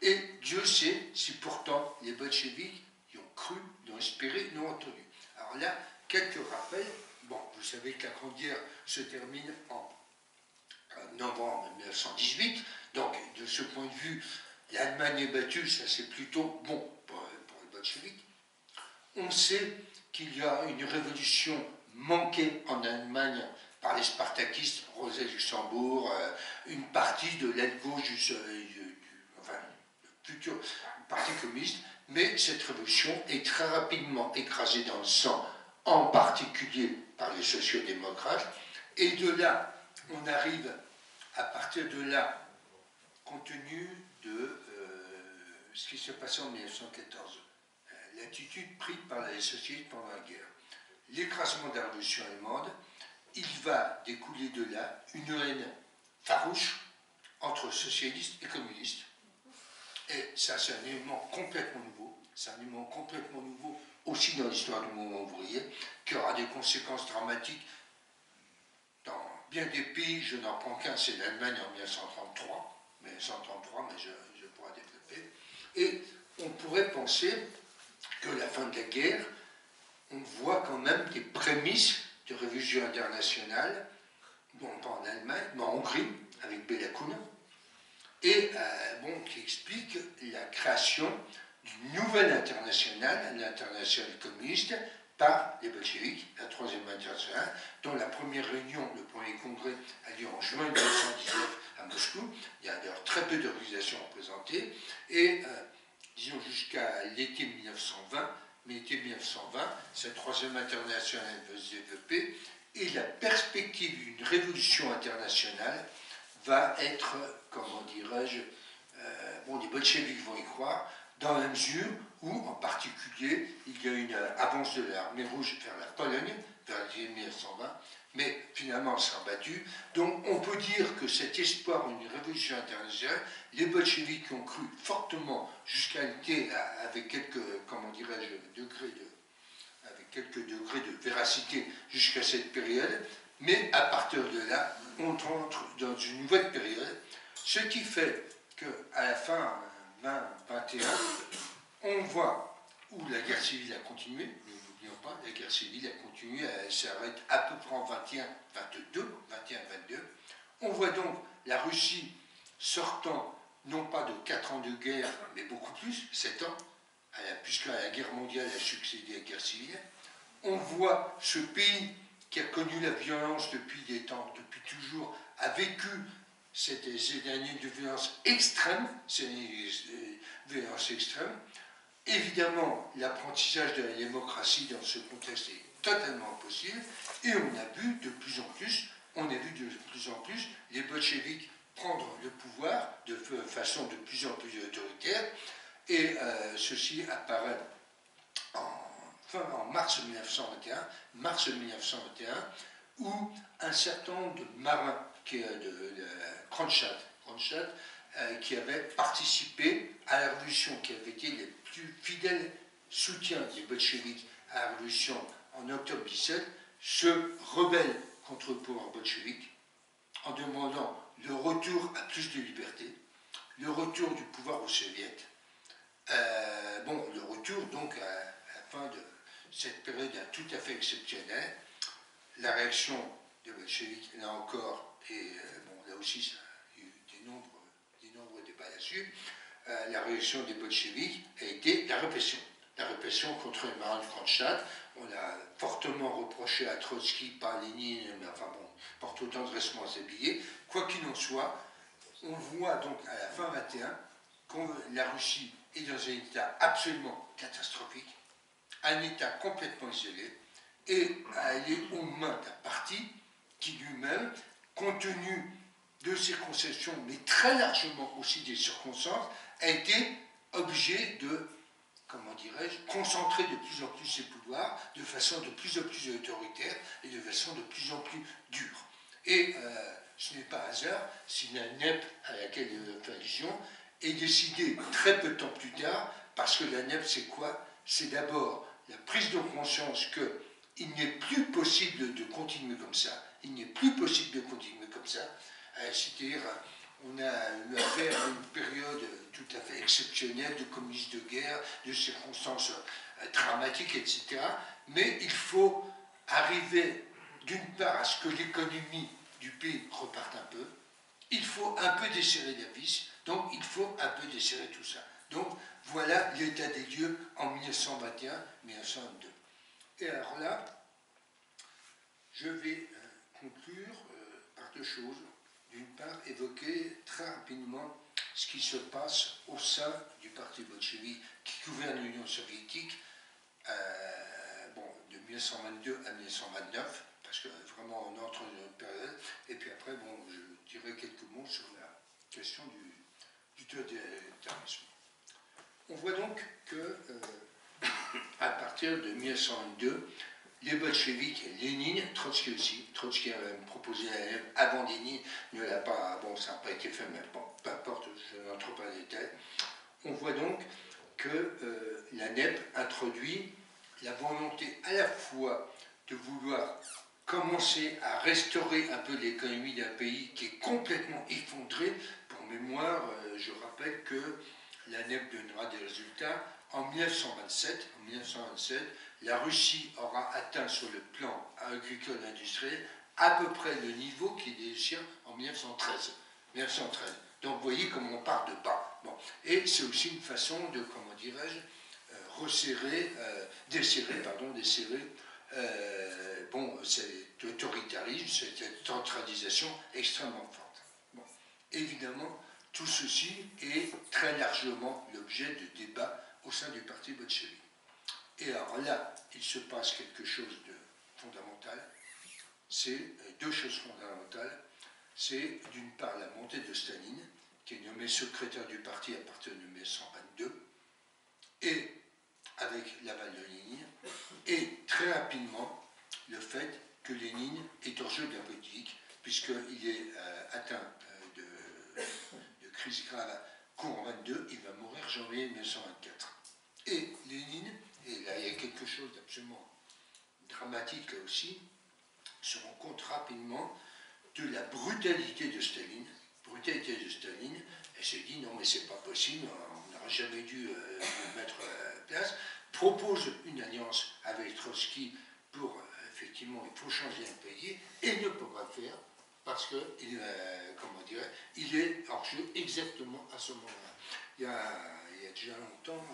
et Dieu sait si pourtant les bolcheviks y ont cru, y ont espéré, y ont entendu. Alors là, quelques rappels. Bon, vous savez que la Grande Guerre se termine en novembre 1918, donc de ce point de vue, l'Allemagne est battue, ça c'est plutôt bon pour les bolcheviks. On sait qu'il y a une révolution manquée en Allemagne par les spartakistes, Rosa Luxembourg, une partie de l'aile gauche enfin, le futur parti communiste, mais cette révolution est très rapidement écrasée dans le sang, en particulier par les sociodémocrates, et de là, on arrive, à partir de là, compte tenu de ce qui s'est passé en 1914, l'attitude prise par les socialistes pendant la guerre, l'écrasement de la révolution allemande, il va découler de là une haine farouche entre socialistes et communistes. Et ça, c'est un élément complètement nouveau. C'est un élément complètement nouveau aussi dans l'histoire du mouvement ouvrier, qui aura des conséquences dramatiques dans bien des pays. Je n'en prends qu'un, c'est l'Allemagne en 1933, mais je pourrai développer. Et on pourrait penser que la fin de la guerre, on voit quand même des prémices de révolution internationale, bon, pas en Allemagne, mais en Hongrie, avec Béla Kun, et qui explique la création d'une nouvelle internationale, l'internationale communiste, par les bolcheviks, la troisième internationale, dont la première réunion, le premier congrès, a lieu en juin 1919 à Moscou. Il y a d'ailleurs très peu d'organisations représentées, et disons jusqu'à l'été 1920, mais l'été 1920, cette troisième internationale va se développer, et la perspective d'une révolution internationale va être, comment dirais-je, les bolcheviks vont y croire, dans la mesure où, en particulier, il y a une avance de l'armée rouge vers la Pologne, vers les 1920, mais finalement elle sera battue. Donc on peut dire que cet espoir d'une révolution internationale, les bolcheviks ont cru fortement jusqu'à l'été, avec quelques, comment dirais-je, avec quelques degrés de véracité jusqu'à cette période, mais à partir de là, on entre dans une nouvelle période, ce qui fait qu'à la fin 2021, on voit où la guerre civile a continué, ne l'oublions pas, la guerre civile a continué, elle s'arrête à peu près en 21-22, on voit donc la Russie sortant, non pas de 4 ans de guerre, mais beaucoup plus, 7 ans, puisque la guerre mondiale a succédé à la guerre civile. On voit ce pays qui a connu la violence depuis des temps, depuis toujours, a vécu ces années de violence extrême, Évidemment, l'apprentissage de la démocratie dans ce contexte est totalement possible, et on a vu de plus en plus les bolcheviks prendre le pouvoir de façon de plus en plus autoritaire, et ceci apparaît en mars 1921, où un certain nombre de marins de Kronstadt, qui avaient participé à la révolution, qui avaient été les plus fidèles soutiens des bolcheviks à la révolution en octobre 17, se rebellent contre le pouvoir bolchevique en demandant le retour à plus de liberté, le retour du pouvoir aux soviets, le retour donc à la fin de cette période tout à fait exceptionnelle. La réaction des bolcheviks, là encore, et là aussi, ça a eu des nombreux débats là-dessus, la réaction des bolcheviks a été la répression. La répression contre les marins de Kronstadt. On a fortement reproché à Trotsky, pas Lénine, mais enfin bon, porte autant de responsabilités. Quoi qu'il en soit, on voit donc à la fin 21 que la Russie est dans un état absolument catastrophique, un État complètement isolé et à aller aux mains d'un parti qui lui-même, compte tenu de ses concessions, mais très largement aussi des circonstances, a été obligé de, comment dirais-je, concentrer de plus en plus ses pouvoirs de façon de plus en plus autoritaire et de façon de plus en plus dure. Et ce n'est pas hasard si la NEP à laquelle il fait allusion est décidée très peu de temps plus tard, parce que la NEP c'est quoi? C'est d'abord la prise de conscience qu'il n'est plus possible de continuer comme ça, il n'est plus possible de continuer comme ça, c'est-à-dire on a eu affaire à une période tout à fait exceptionnelle de communisme de guerre, de circonstances dramatiques, etc. Mais il faut arriver d'une part à ce que l'économie du pays reparte un peu, il faut un peu desserrer la vis, donc il faut un peu desserrer tout ça. Donc voilà l'état des lieux en 1921-1922. Et alors là, je vais conclure par deux choses. D'une part, évoquer très rapidement ce qui se passe au sein du parti bolchevique qui gouverne l'Union soviétique de 1922 à 1929, parce que vraiment on entre dans une période, et puis après, je dirai quelques mots sur la question du totalitarisme. On voit donc que, à partir de 1922, les bolcheviks, Lénine, Trotsky aussi, Trotsky a même proposé la NEP avant Lénine, ne l'a pas, ça n'a pas été fait, mais bon, peu importe, je n'entre pas dans les détails. On voit donc que la NEP introduit la volonté à la fois de vouloir commencer à restaurer un peu l'économie d'un pays qui est complètement effondré. Pour mémoire, je rappelle que la NEP donnera des résultats. En 1927, la Russie aura atteint sur le plan agricole industriel à peu près le niveau qui est le sien en 1913. Donc vous voyez comment on part de bas. Bon. Et c'est aussi une façon de, comment dirais-je, desserrer cet autoritarisme, cette centralisation extrêmement forte. Bon. Évidemment, tout ceci est très largement l'objet de débats au sein du parti bolchevique. Et alors là, il se passe quelque chose de fondamental. C'est deux choses fondamentales. C'est d'une part la montée de Staline, qui est nommé secrétaire du parti à partir de 1922, et avec l'aval de Lénine, et très rapidement le fait que Lénine est hors jeu de la politique, puisqu'il est atteint de crise grave courant 22, il va mourir janvier 1924. Et Lénine, et là il y a quelque chose d'absolument dramatique là aussi, se rend compte rapidement de la brutalité de Staline, et se dit non mais c'est pas possible, on n'aurait jamais dû le mettre à place, propose une alliance avec Trotsky pour effectivement il faut changer un pays, et ne peut pas le faire parce que il est hors jeu exactement à ce moment-là. Il y a déjà longtemps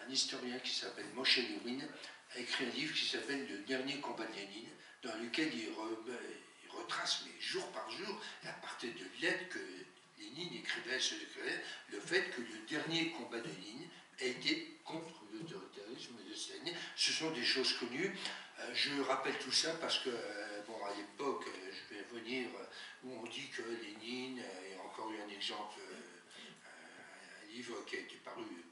un historien qui s'appelle Moshe Lewin a écrit un livre qui s'appelle Le dernier combat de Lénine, dans lequel il retrace, mais jour par jour, à partir de lettres que Lénine écrivait, le fait que le dernier combat de Lénine a été contre l'autoritarisme de Staline. Ce sont des choses connues. Je rappelle tout ça parce que, à l'époque, je vais venir où on dit que Lénine, il y a encore eu un exemple, un livre qui a été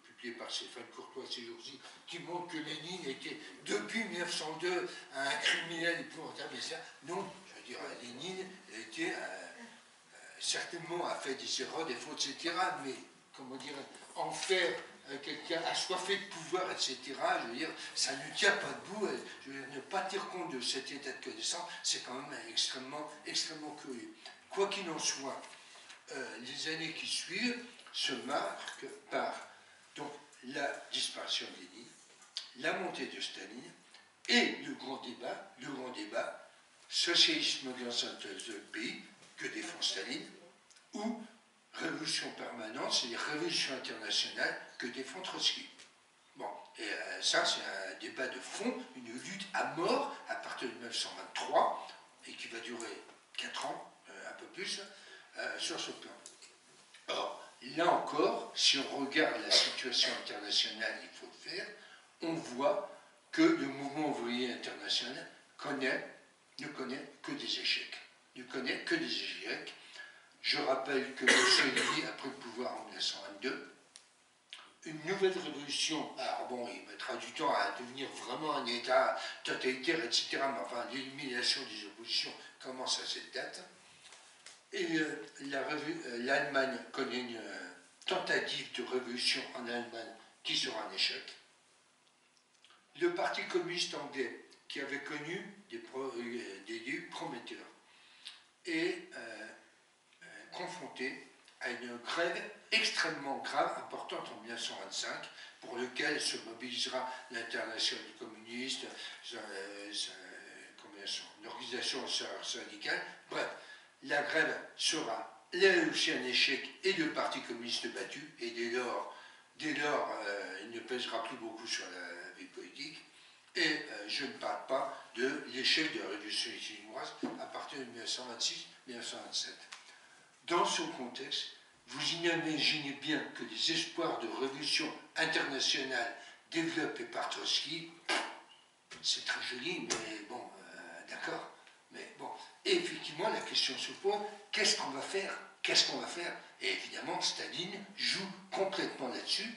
publié par Stéphane Courtois ces jours-ci, qui montre que Lénine était, depuis 1902, un criminel épouvantable. Non, je veux dire, Lénine était, certainement a fait des erreurs, des fautes, etc., mais, comment dire, en faire quelqu'un assoiffé de pouvoir, etc., je veux dire, ça ne tient pas debout. Je veux dire, ne pas tenir compte de cet état de connaissance, c'est quand même extrêmement, extrêmement curieux. Quoi qu'il en soit, les années qui suivent se marquent par donc, la disparition de Lénine, la montée de Staline et le grand débat, socialisme dans un tel pays que défend Staline, ou révolution permanente, c'est-à-dire révolution internationale que défend Trotsky. Bon, et ça c'est un débat de fond, une lutte à mort à partir de 1923, et qui va durer 4 ans, un peu plus, sur ce plan. Or, là encore, si on regarde la situation internationale, il faut le faire, on voit que le mouvement ouvrier international ne connaît que des échecs. Ne connaît que des échecs. Je rappelle que Mussolini a pris le pouvoir en 1922. Une nouvelle révolution, alors bon, il mettra du temps à devenir vraiment un État totalitaire, etc. Mais enfin, l'élimination des oppositions commence à cette date. Et l'Allemagne connaît une tentative de révolution en Allemagne qui sera un échec. Le Parti communiste anglais, qui avait connu des débuts prometteurs, est confronté à une grève extrêmement grave, importante en 1925, pour lequel se mobilisera l'internationale communiste, une organisation syndicale. Bref, la grève sera là aussi un échec et le Parti communiste battu, et dès lors il ne pèsera plus beaucoup sur la vie politique. Et je ne parle pas de l'échec de la révolution chinoise à partir de 1926-1927. Dans ce contexte, vous imaginez bien que les espoirs de révolution internationale développés par Trotsky, c'est très joli, mais bon, d'accord. Mais bon, et effectivement, la question se pose, qu'est-ce qu'on va faire? Qu'est-ce qu'on va faire? Et évidemment, Staline joue complètement là-dessus,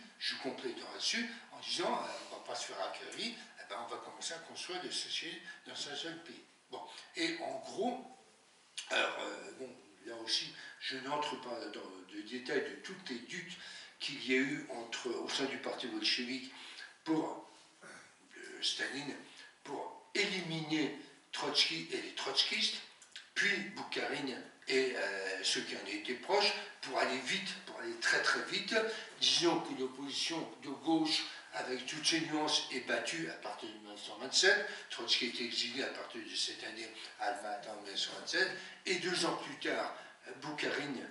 en disant, on ne va pas se faire acquérir, eh ben, on va commencer à construire des sociétés dans un seul pays. Bon, et en gros, alors, bon, là aussi, je n'entre pas dans le détail de toutes les luttes qu'il y a eu au sein du parti bolchevique pour Staline, pour éliminer Trotsky et les trotskistes, puis Boukharine et ceux qui en étaient proches, pour aller vite, pour aller très très vite. Disons que l'opposition de gauche, avec toutes ses nuances, est battue à partir de 1927. Trotsky est exilé à partir de cette année à Almaty en 1927. Et 2 ans plus tard, Boukharine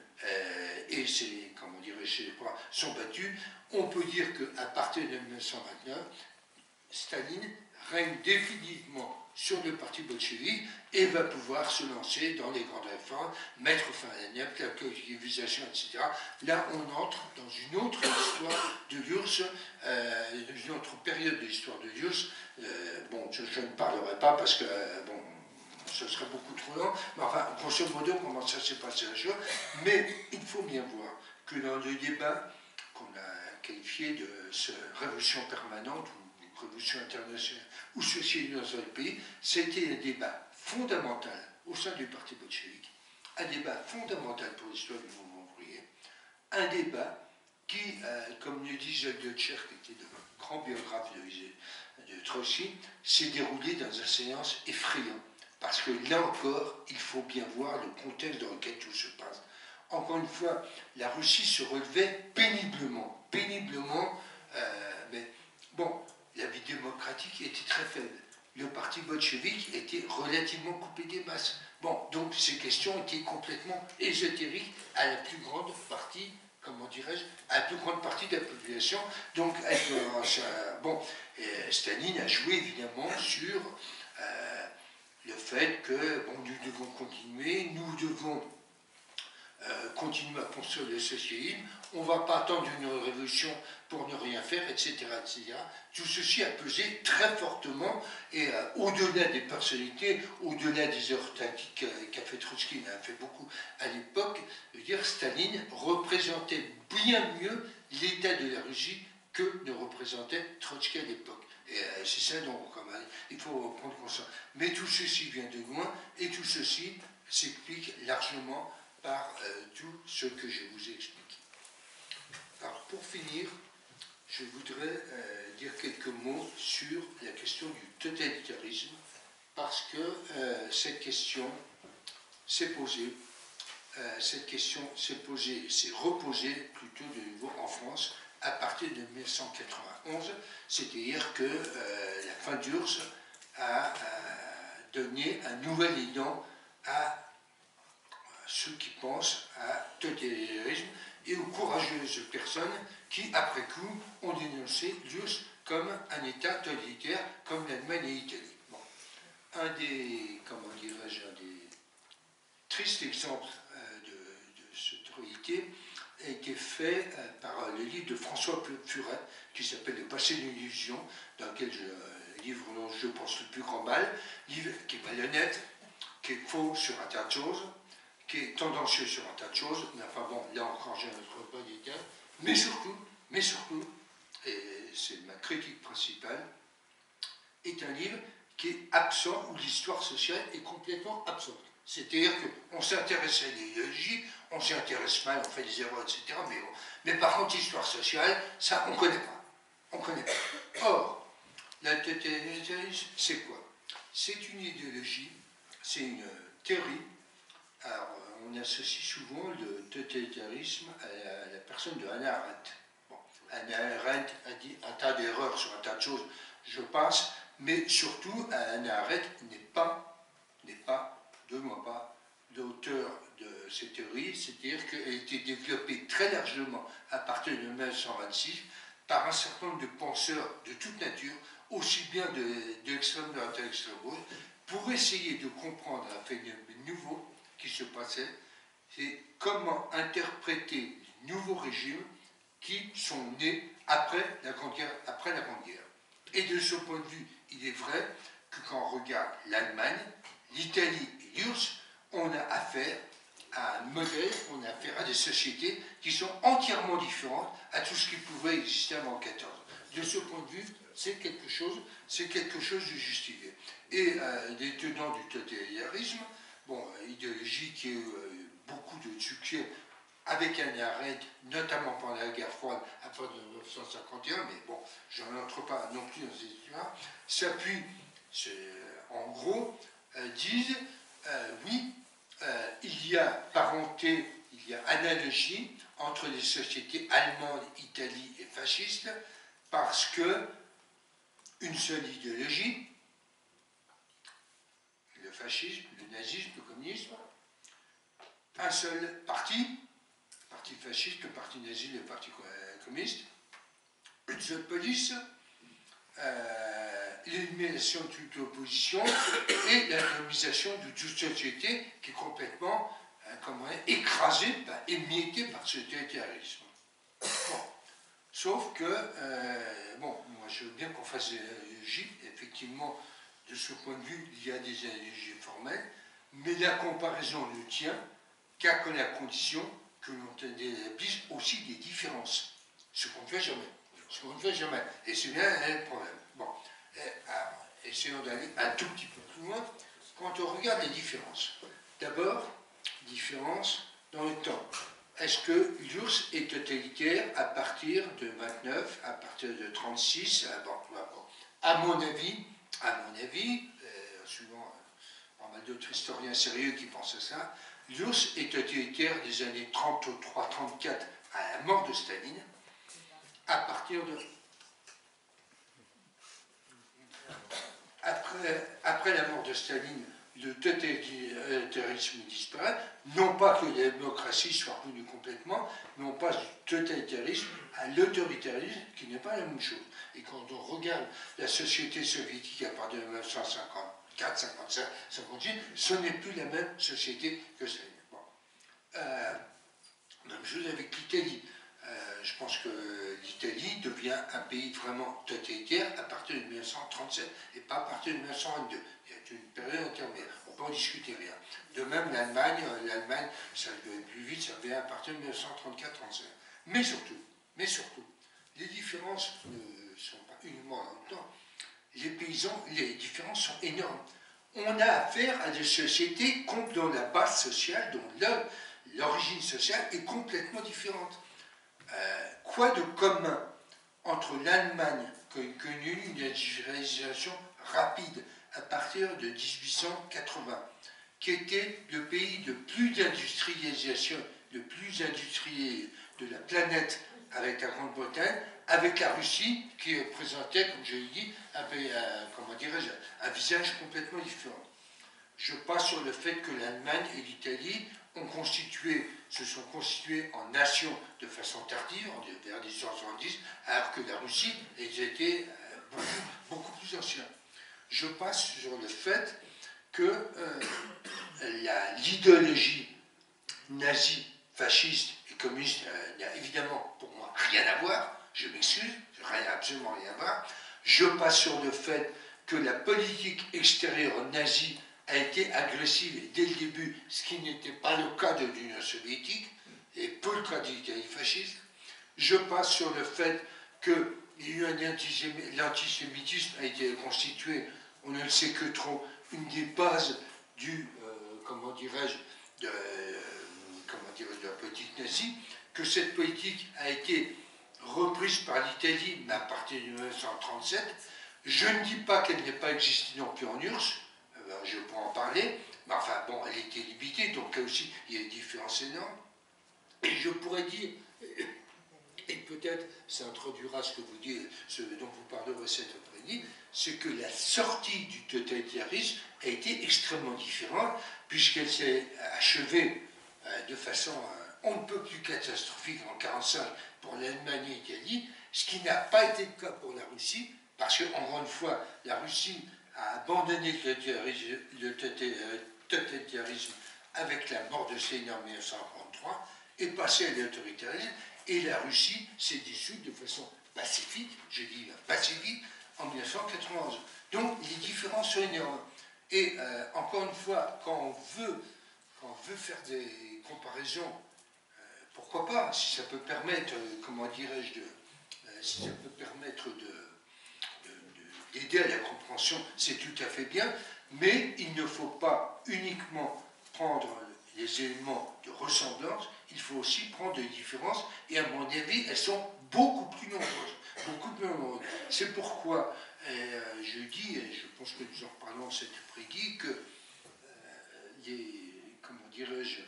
et ses, comment dirais-je, sont battus. On peut dire qu'à partir de 1929, Staline règne définitivement sur le parti bolchevique et va pouvoir se lancer dans les grandes réformes, mettre fin à la collectivisation, etc. Là, on entre dans une autre histoire de l'URSS, une autre période de l'histoire de l'URSS. Bon, je ne parlerai pas parce que, bon, ce serait beaucoup trop long, mais enfin, grosso modo, comment ça s'est passé la chose. Mais il faut bien voir que dans le débat qu'on a qualifié de révolution permanente, révolution internationale ou société dans un pays, c'était un débat fondamental au sein du parti bolchevique, un débat fondamental pour l'histoire du mouvement ouvrier, un débat qui, comme le dit Jacques Deutscher, qui était le grand biographe de Trotsky, s'est déroulé dans un silence effrayant. Parce que là encore, il faut bien voir le contexte dans lequel tout se passe. Encore une fois, la Russie se relevait péniblement, mais bon, la vie démocratique était très faible. Le parti bolchevique était relativement coupé des masses. Bon, donc ces questions étaient complètement ésotériques à la plus grande partie, comment dirais-je, à la plus grande partie de la population. Donc, bon, Staline a joué évidemment sur le fait que, bon, nous devons continuer, nous devons continuer à construire le socialisme, on ne va pas attendre une révolution pour ne rien faire, etc., etc. Tout ceci a pesé très fortement et au-delà des personnalités, au-delà des heures tactiques qu'a fait Trotsky, il en a fait beaucoup à l'époque, je veux dire, Staline représentait bien mieux l'état de la Russie que ne représentait Trotsky à l'époque. Et c'est ça dont il faut prendre conscience. Mais tout ceci vient de loin et tout ceci s'explique largement par tout ce que je vous ai expliqué. Alors, pour finir, je voudrais dire quelques mots sur la question du totalitarisme, parce que cette question s'est posée, s'est reposée plutôt de nouveau en France à partir de 1991, c'est-à-dire que la fin d'URSS a donné un nouvel élan à ceux qui pensent à totalitarisme et aux courageuses personnes qui, après coup, ont dénoncé l'URSS comme un État totalitaire, comme l'Allemagne et l'Italie. Bon. Un des tristes exemples de cette réalité, a été fait par le livre de François Furet, qui s'appelle Le passé d'une illusion, dans lequel livre dont je pense le plus grand mal, livre qui est malhonnête, qui est faux sur un tas de choses, qui est tendancieux sur un tas de choses, mais enfin bon, là encore je n'entre pas des cas, mais surtout, et c'est ma critique principale, est un livre qui est absent, où l'histoire sociale est complètement absente. C'est-à-dire qu'on s'intéresse à l'idéologie, on s'y intéresse mal, on fait des erreurs, etc. Mais par contre, l'histoire sociale, ça, on ne connaît pas. On connaît pas. Or, la totalitarisme, c'est quoi? C'est une idéologie, c'est une théorie. Alors, on associe souvent le totalitarisme à la personne de Hannah Arendt. Bon, Hannah Arendt a dit un tas d'erreurs sur un tas de choses, je passe, mais surtout, Hannah Arendt n'est pas l'auteur de cette théorie, c'est-à-dire qu'elle a été développée très largement à partir de 1926 par un certain nombre de penseurs de toute nature, aussi bien de l'extrême droite à l'extrême gauche, pour essayer de comprendre un phénomène nouveau qui se passait, c'est comment interpréter les nouveaux régimes qui sont nés après la Grande Guerre. Et de ce point de vue, il est vrai que quand on regarde l'Allemagne, l'Italie et l'URSS, on a affaire à un modèle, on a affaire à des sociétés qui sont entièrement différentes à tout ce qui pouvait exister avant 14. De ce point de vue, c'est quelque chose de justifié. Et les tenants du totalitarisme, bon, idéologie qui a eu beaucoup de succès avec Hannah Arendt, notamment pendant la guerre froide après 1951, mais bon, je n'entre pas non plus dans ces histoires, s'appuient, en gros, disent, oui, il y a parenté, il y a analogie entre les sociétés allemandes, Italie et fascistes, parce que une seule idéologie, le fascisme, le nazisme, le communisme, un seul parti fasciste, le parti nazi, le parti communiste, une seule police, l'élimination de toute opposition et l'atomisation de toute société qui est complètement écrasée, émiettée par ce totalitarisme. Bon. Sauf que, bon, moi je veux bien qu'on fasse des analogies, effectivement, de ce point de vue, il y a des analogies formelles, mais la comparaison ne tient qu'à la condition que l'on établisse aussi des différences, ce qu'on ne fait jamais. Et c'est bien le problème. Bon, alors, essayons d'aller un tout petit peu plus loin quand on regarde les différences. D'abord, différence dans le temps. Est-ce que l'URSS est totalitaire à partir de 29, à partir de 36? À mon avis, suivant pas mal d'autres historiens sérieux qui pensent à ça, l'URSS est totalitaire des années 33-34 à la mort de Staline, à partir de... Après la mort de Staline, le totalitarisme disparaît, non pas que la démocratie soit revenue complètement, mais on passe du totalitarisme à l'autoritarisme, qui n'est pas la même chose. Et quand on regarde la société soviétique à partir de 1954, 55, 58, ce n'est plus la même société que Staline. Bon. Même chose avec l'Italie. Je pense que l'Italie devient un pays vraiment totalitaire à partir de 1937 et pas à partir de 1922. Il y a une période intermédiaire. On peut en discuter rien. De même, l'Allemagne, ça devait plus vite, ça devient à partir de 1934-35. Mais surtout, les différences ne sont pas uniquement dans le temps. Les paysans, les différences sont énormes. On a affaire à des sociétés dont la base sociale, dont l'origine sociale est complètement différente. Quoi de commun entre l'Allemagne, qui a connu une industrialisation rapide à partir de 1880, qui était le pays de plus d'industrialisation, le plus industriel de la planète avec la Grande-Bretagne, avec la Russie, qui présentait, comme je l'ai dit, un visage complètement différent. Je passe sur le fait que l'Allemagne et l'Italie se sont constitués en nations de façon tardive, vers 1870, alors que la Russie, ils étaient beaucoup plus anciens. Je passe sur le fait que l'idéologie nazie, fasciste et communiste n'a évidemment pour moi rien à voir, je m'excuse, absolument rien à voir. Je passe sur le fait que la politique extérieure nazie a été agressive dès le début, ce qui n'était pas le cas de l'Union soviétique, et peu le cas de l'Italie fasciste. Je passe sur le fait que l'antisémitisme a été constitué, on ne le sait que trop, une des bases du, comment dirais-je, de la politique nazie, que cette politique a été reprise par l'Italie, mais à partir de 1937. Je ne dis pas qu'elle n'ait pas existé non plus en URSS, je pourrais en parler, mais enfin bon, elle était limitée, donc là aussi il y a une différence énorme. Et je pourrais dire, et peut-être ça introduira ce que vous dites, ce dont vous parlerez cet après-midi, c'est que la sortie du totalitarisme a été extrêmement différente, puisqu'elle s'est achevée de façon on ne peut plus catastrophique en 1945 pour l'Allemagne et l'Italie, ce qui n'a pas été le cas pour la Russie, parce que, encore une fois, la Russie a abandonné le totalitarisme avec la mort de Staline en 1943, est passée à l'autoritarisme, et la Russie s'est dissoute de façon pacifique, je dis pacifique, en 1991. Donc les différences sont énormes. Et encore une fois, quand on veut faire des comparaisons, pourquoi pas, si ça peut permettre, comment dirais-je, si ça peut permettre d'aider à la compréhension, c'est tout à fait bien, mais il ne faut pas uniquement prendre les éléments de ressemblance, il faut aussi prendre des différences, et à mon avis, elles sont beaucoup plus nombreuses. Beaucoup plus nombreuses. C'est pourquoi je dis, et je pense que nous en reparlons cet après-midi, que comment dirais-je,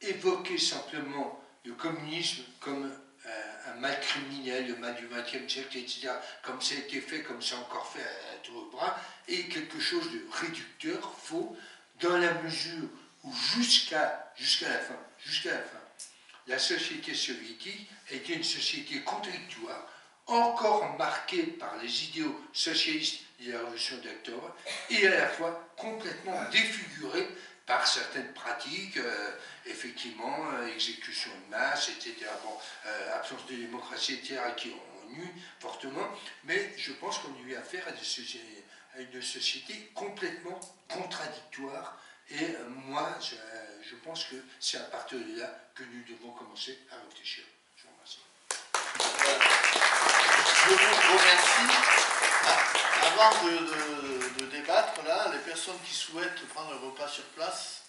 évoquer simplement le communisme comme un mal criminel, le mal du XXe siècle, etc., comme ça a été fait, comme ça a encore fait à tour de bras, est quelque chose de réducteur, faux, dans la mesure où jusqu'à la fin, la société soviétique a été une société contradictoire, encore marquée par les idéaux socialistes de la Révolution d'octobre, et à la fois complètement défigurée par certaines pratiques, effectivement, exécution de masse, etc., absence de démocratie, etc., qui ont nu fortement, mais je pense qu'on a eu affaire à une société complètement contradictoire, et moi, je pense que c'est à partir de là que nous devons commencer à réfléchir. Je vous remercie. Je vous remercie. Avant de débattre, là, les personnes qui souhaitent prendre le repas sur place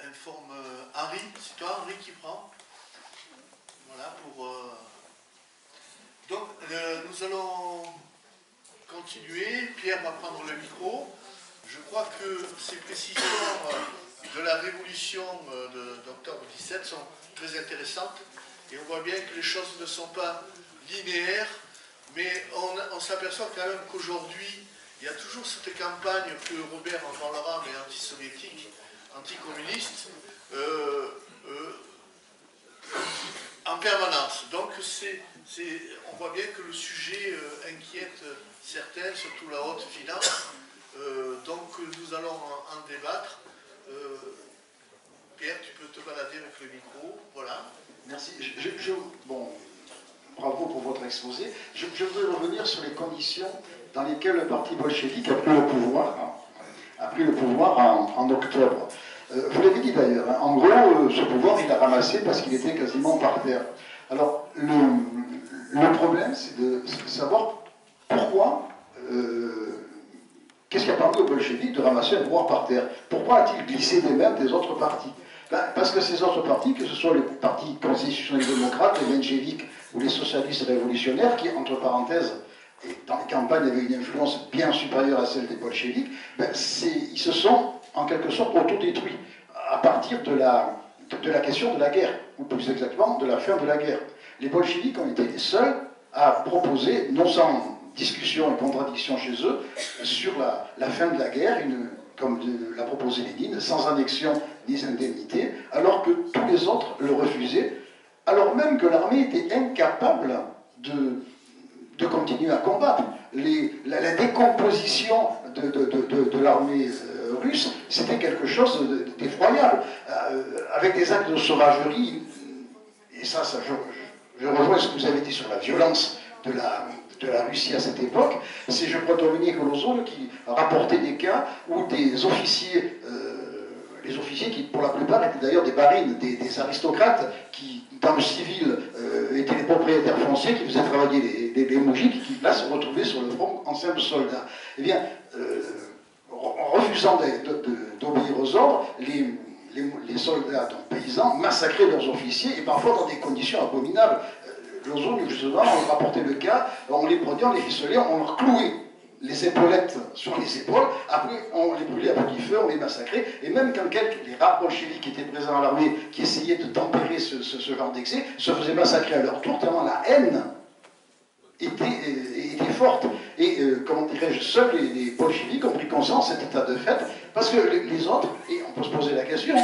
informent Henri. C'est toi, Henri, qui prend. Voilà, Donc, nous allons continuer. Pierre va prendre le micro. Je crois que ces précisions de la révolution d'octobre 17 sont très intéressantes. Et on voit bien que les choses ne sont pas linéaires. Mais on s'aperçoit quand même qu'aujourd'hui, il y a toujours cette campagne que Robert en parlera, mais anti-soviétique, anticommuniste, en permanence. Donc on voit bien que le sujet inquiète certains, surtout la haute finance. Donc nous allons en débattre. Pierre, tu peux te balader avec le micro. Voilà. Merci. Bon. Bravo pour votre exposé. Je voudrais revenir sur les conditions dans lesquelles le parti bolchevique a pris le pouvoir en octobre. Vous l'avez dit d'ailleurs, hein. En gros, ce pouvoir, il l'a ramassé parce qu'il était quasiment par terre. Alors, le problème, c'est de savoir pourquoi, qu'est-ce qui a permis aux bolcheviques de ramasser un pouvoir par terre. Pourquoi a-t-il glissé des mains des autres partis? Parce que ces autres partis, que ce soit les partis constitutionnels démocrates, les mencheviks ou les socialistes révolutionnaires, qui, entre parenthèses, dans les campagnes avaient une influence bien supérieure à celle des bolcheviks, ils se sont, en quelque sorte, autodétruits à partir de la question de la guerre, ou plus exactement, de la fin de la guerre. Les bolcheviks ont été les seuls à proposer, non sans discussion et contradiction chez eux, sur la fin de la guerre, comme l'a proposé Lénine, sans annexion ni indemnité, alors que tous les autres le refusaient, alors même que l'armée était incapable de continuer à combattre. La décomposition de l'armée russe, c'était quelque chose d'effroyable, avec des actes de sauvagerie et ça je rejoins ce que vous avez dit sur la violence de la Russie à cette époque, c'est, je crois, Dominique Olozone qui a rapporté des cas où des officiers, les officiers qui pour la plupart étaient d'ailleurs des barines, des aristocrates qui, dans le civil, étaient les propriétaires fonciers qui faisaient travailler les moujiks, qui là se retrouvaient sur le front en simples soldats. Eh bien, en refusant d'obéir aux ordres, les soldats, donc paysans, massacraient leurs officiers et parfois dans des conditions abominables. Lozone, justement, on rapportait le cas, on les prenait, on les ficelait, on leur clouait les épaulettes sur les épaules, après on les brûlait à petit feu, on les massacrait, et même quand les rares bolcheviks qui étaient présents à l'armée, qui essayaient de tempérer ce genre d'excès, se faisaient massacrer à leur tour, tellement la haine était forte. Et comment dirais-je, seuls les bolcheviks ont pris conscience de cet état de fait, parce que les autres, et on peut se poser la question,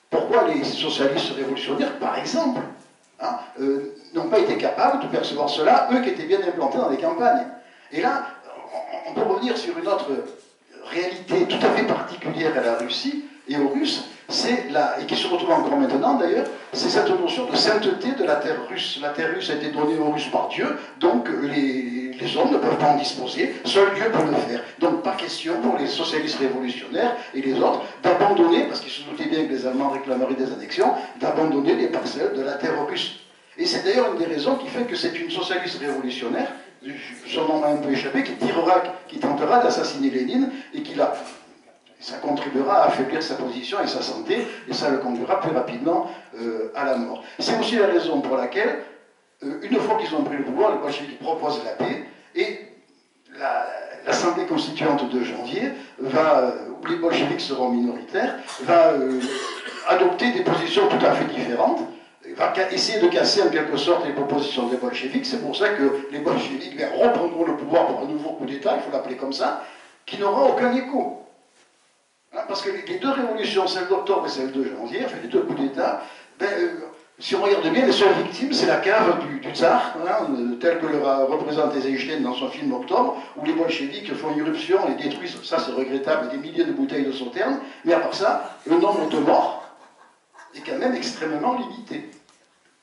pourquoi les socialistes révolutionnaires, par exemple, hein, n'ont pas été capables de percevoir cela, eux qui étaient bien implantés dans les campagnes. Et là, on peut revenir sur une autre réalité tout à fait particulière à la Russie et aux Russes, et qui se retrouve encore maintenant d'ailleurs, c'est cette notion de sainteté de la terre russe. La terre russe a été donnée aux Russes par Dieu, donc les hommes ne peuvent pas en disposer, seul Dieu peut le faire. Donc pas question pour les socialistes révolutionnaires et les autres d'abandonner, parce qu'ils se doutaient bien que les Allemands réclameraient des annexions, d'abandonner les parcelles de la terre russe. Et c'est d'ailleurs une des raisons qui fait que c'est une socialiste révolutionnaire, son nom m'a un peu échappé, qui tentera d'assassiner Lénine et ça contribuera à affaiblir sa position et sa santé, et ça le conduira plus rapidement à la mort. C'est aussi la raison pour laquelle, une fois qu'ils ont pris le pouvoir, les bolcheviks proposent la paix, et l'Assemblée constituante de janvier, où les bolcheviks seront minoritaires, va adopter des positions tout à fait différentes, va essayer de casser en quelque sorte les propositions des bolcheviks. C'est pour ça que les bolcheviks reprendront le pouvoir pour un nouveau coup d'État, il faut l'appeler comme ça, qui n'aura aucun écho. Hein, parce que les deux révolutions, celle d'octobre et celle de janvier, enfin les deux coups d'État, si on regarde bien, les seules victimes, c'est la cave du tsar, hein, tel que le représente Eisenstein dans son film Octobre, où les bolcheviks font irruption et détruisent, ça c'est regrettable, des milliers de bouteilles de sauterne, mais à part ça, le nombre de morts est quand même extrêmement limité.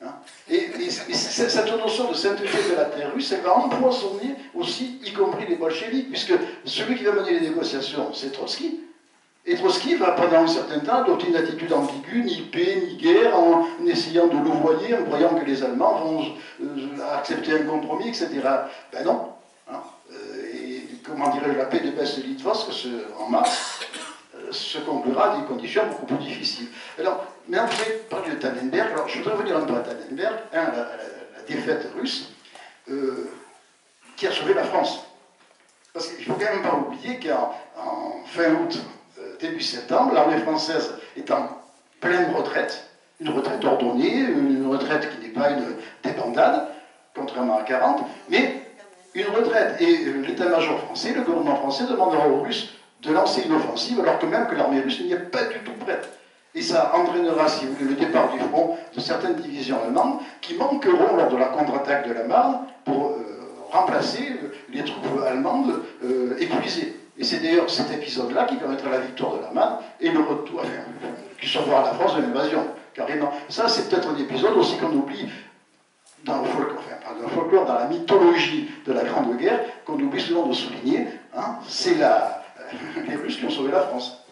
Hein. Et cette notion de sainteté de la terre russe, elle va empoisonner aussi, y compris les bolcheviks, puisque celui qui va mener les négociations, c'est Trotsky. Et Trotsky va, pendant un certain temps, adopter une attitude ambiguë, ni paix, ni guerre, en essayant de louvoyer, en croyant que les Allemands vont accepter un compromis, etc. Ben non. Hein. Et comment dirais-je, la paix de Brest-Litovsk, en mars, se conclura à des conditions beaucoup plus difficiles. Alors, maintenant, vous avez parlé de Tannenberg. Alors, je voudrais revenir un peu à Tannenberg, la défaite russe, qui a sauvé la France. Parce qu'il ne faut quand même pas oublier qu'en fin août, début septembre, l'armée française est en pleine retraite, une retraite ordonnée, une retraite qui n'est pas une débandade, contrairement à 40, mais une retraite. Et l'état-major français, le gouvernement français, demandera aux Russes de lancer une offensive, alors que même que l'armée russe n'y est pas du tout prête. Et ça entraînera, si vous voulez, le départ du front de certaines divisions allemandes qui manqueront lors de la contre-attaque de la Marne pour remplacer les troupes allemandes épuisées. Et c'est d'ailleurs cet épisode-là qui permettra la victoire de la Marne et le retour, qui sauvera la France de l'invasion, carrément. Ça, c'est peut-être un épisode aussi qu'on oublie dans le folklore, enfin, pas dans le folklore, dans la mythologie de la Grande Guerre, qu'on oublie souvent de souligner. Hein, c'est les Russes qui ont sauvé la France.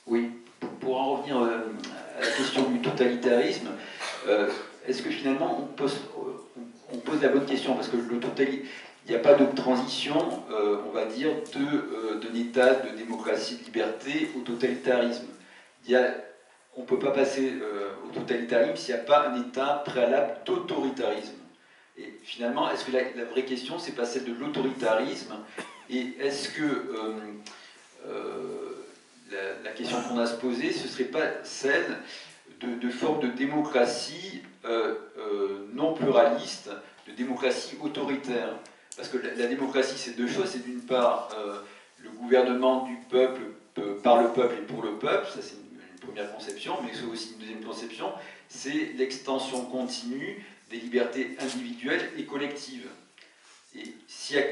Oui, pour en revenir à la question du totalitarisme, est-ce que finalement on pose la bonne question? Parce que il n'y a pas de transition, on va dire, d'un état de démocratie, de liberté au totalitarisme. On ne peut pas passer au totalitarisme s'il n'y a pas un état préalable d'autoritarisme. Et finalement, est-ce que la vraie question, c'est pas celle de l'autoritarisme? Et est-ce que la question qu'on a à se poser, ce ne serait pas celle de forme de démocratie non pluraliste, de démocratie autoritaire? Parce que la démocratie, c'est deux choses. C'est d'une part le gouvernement du peuple, par le peuple et pour le peuple, ça c'est une première conception, mais c'est aussi une deuxième conception, c'est l'extension continue des libertés individuelles et collectives. Et s'il y a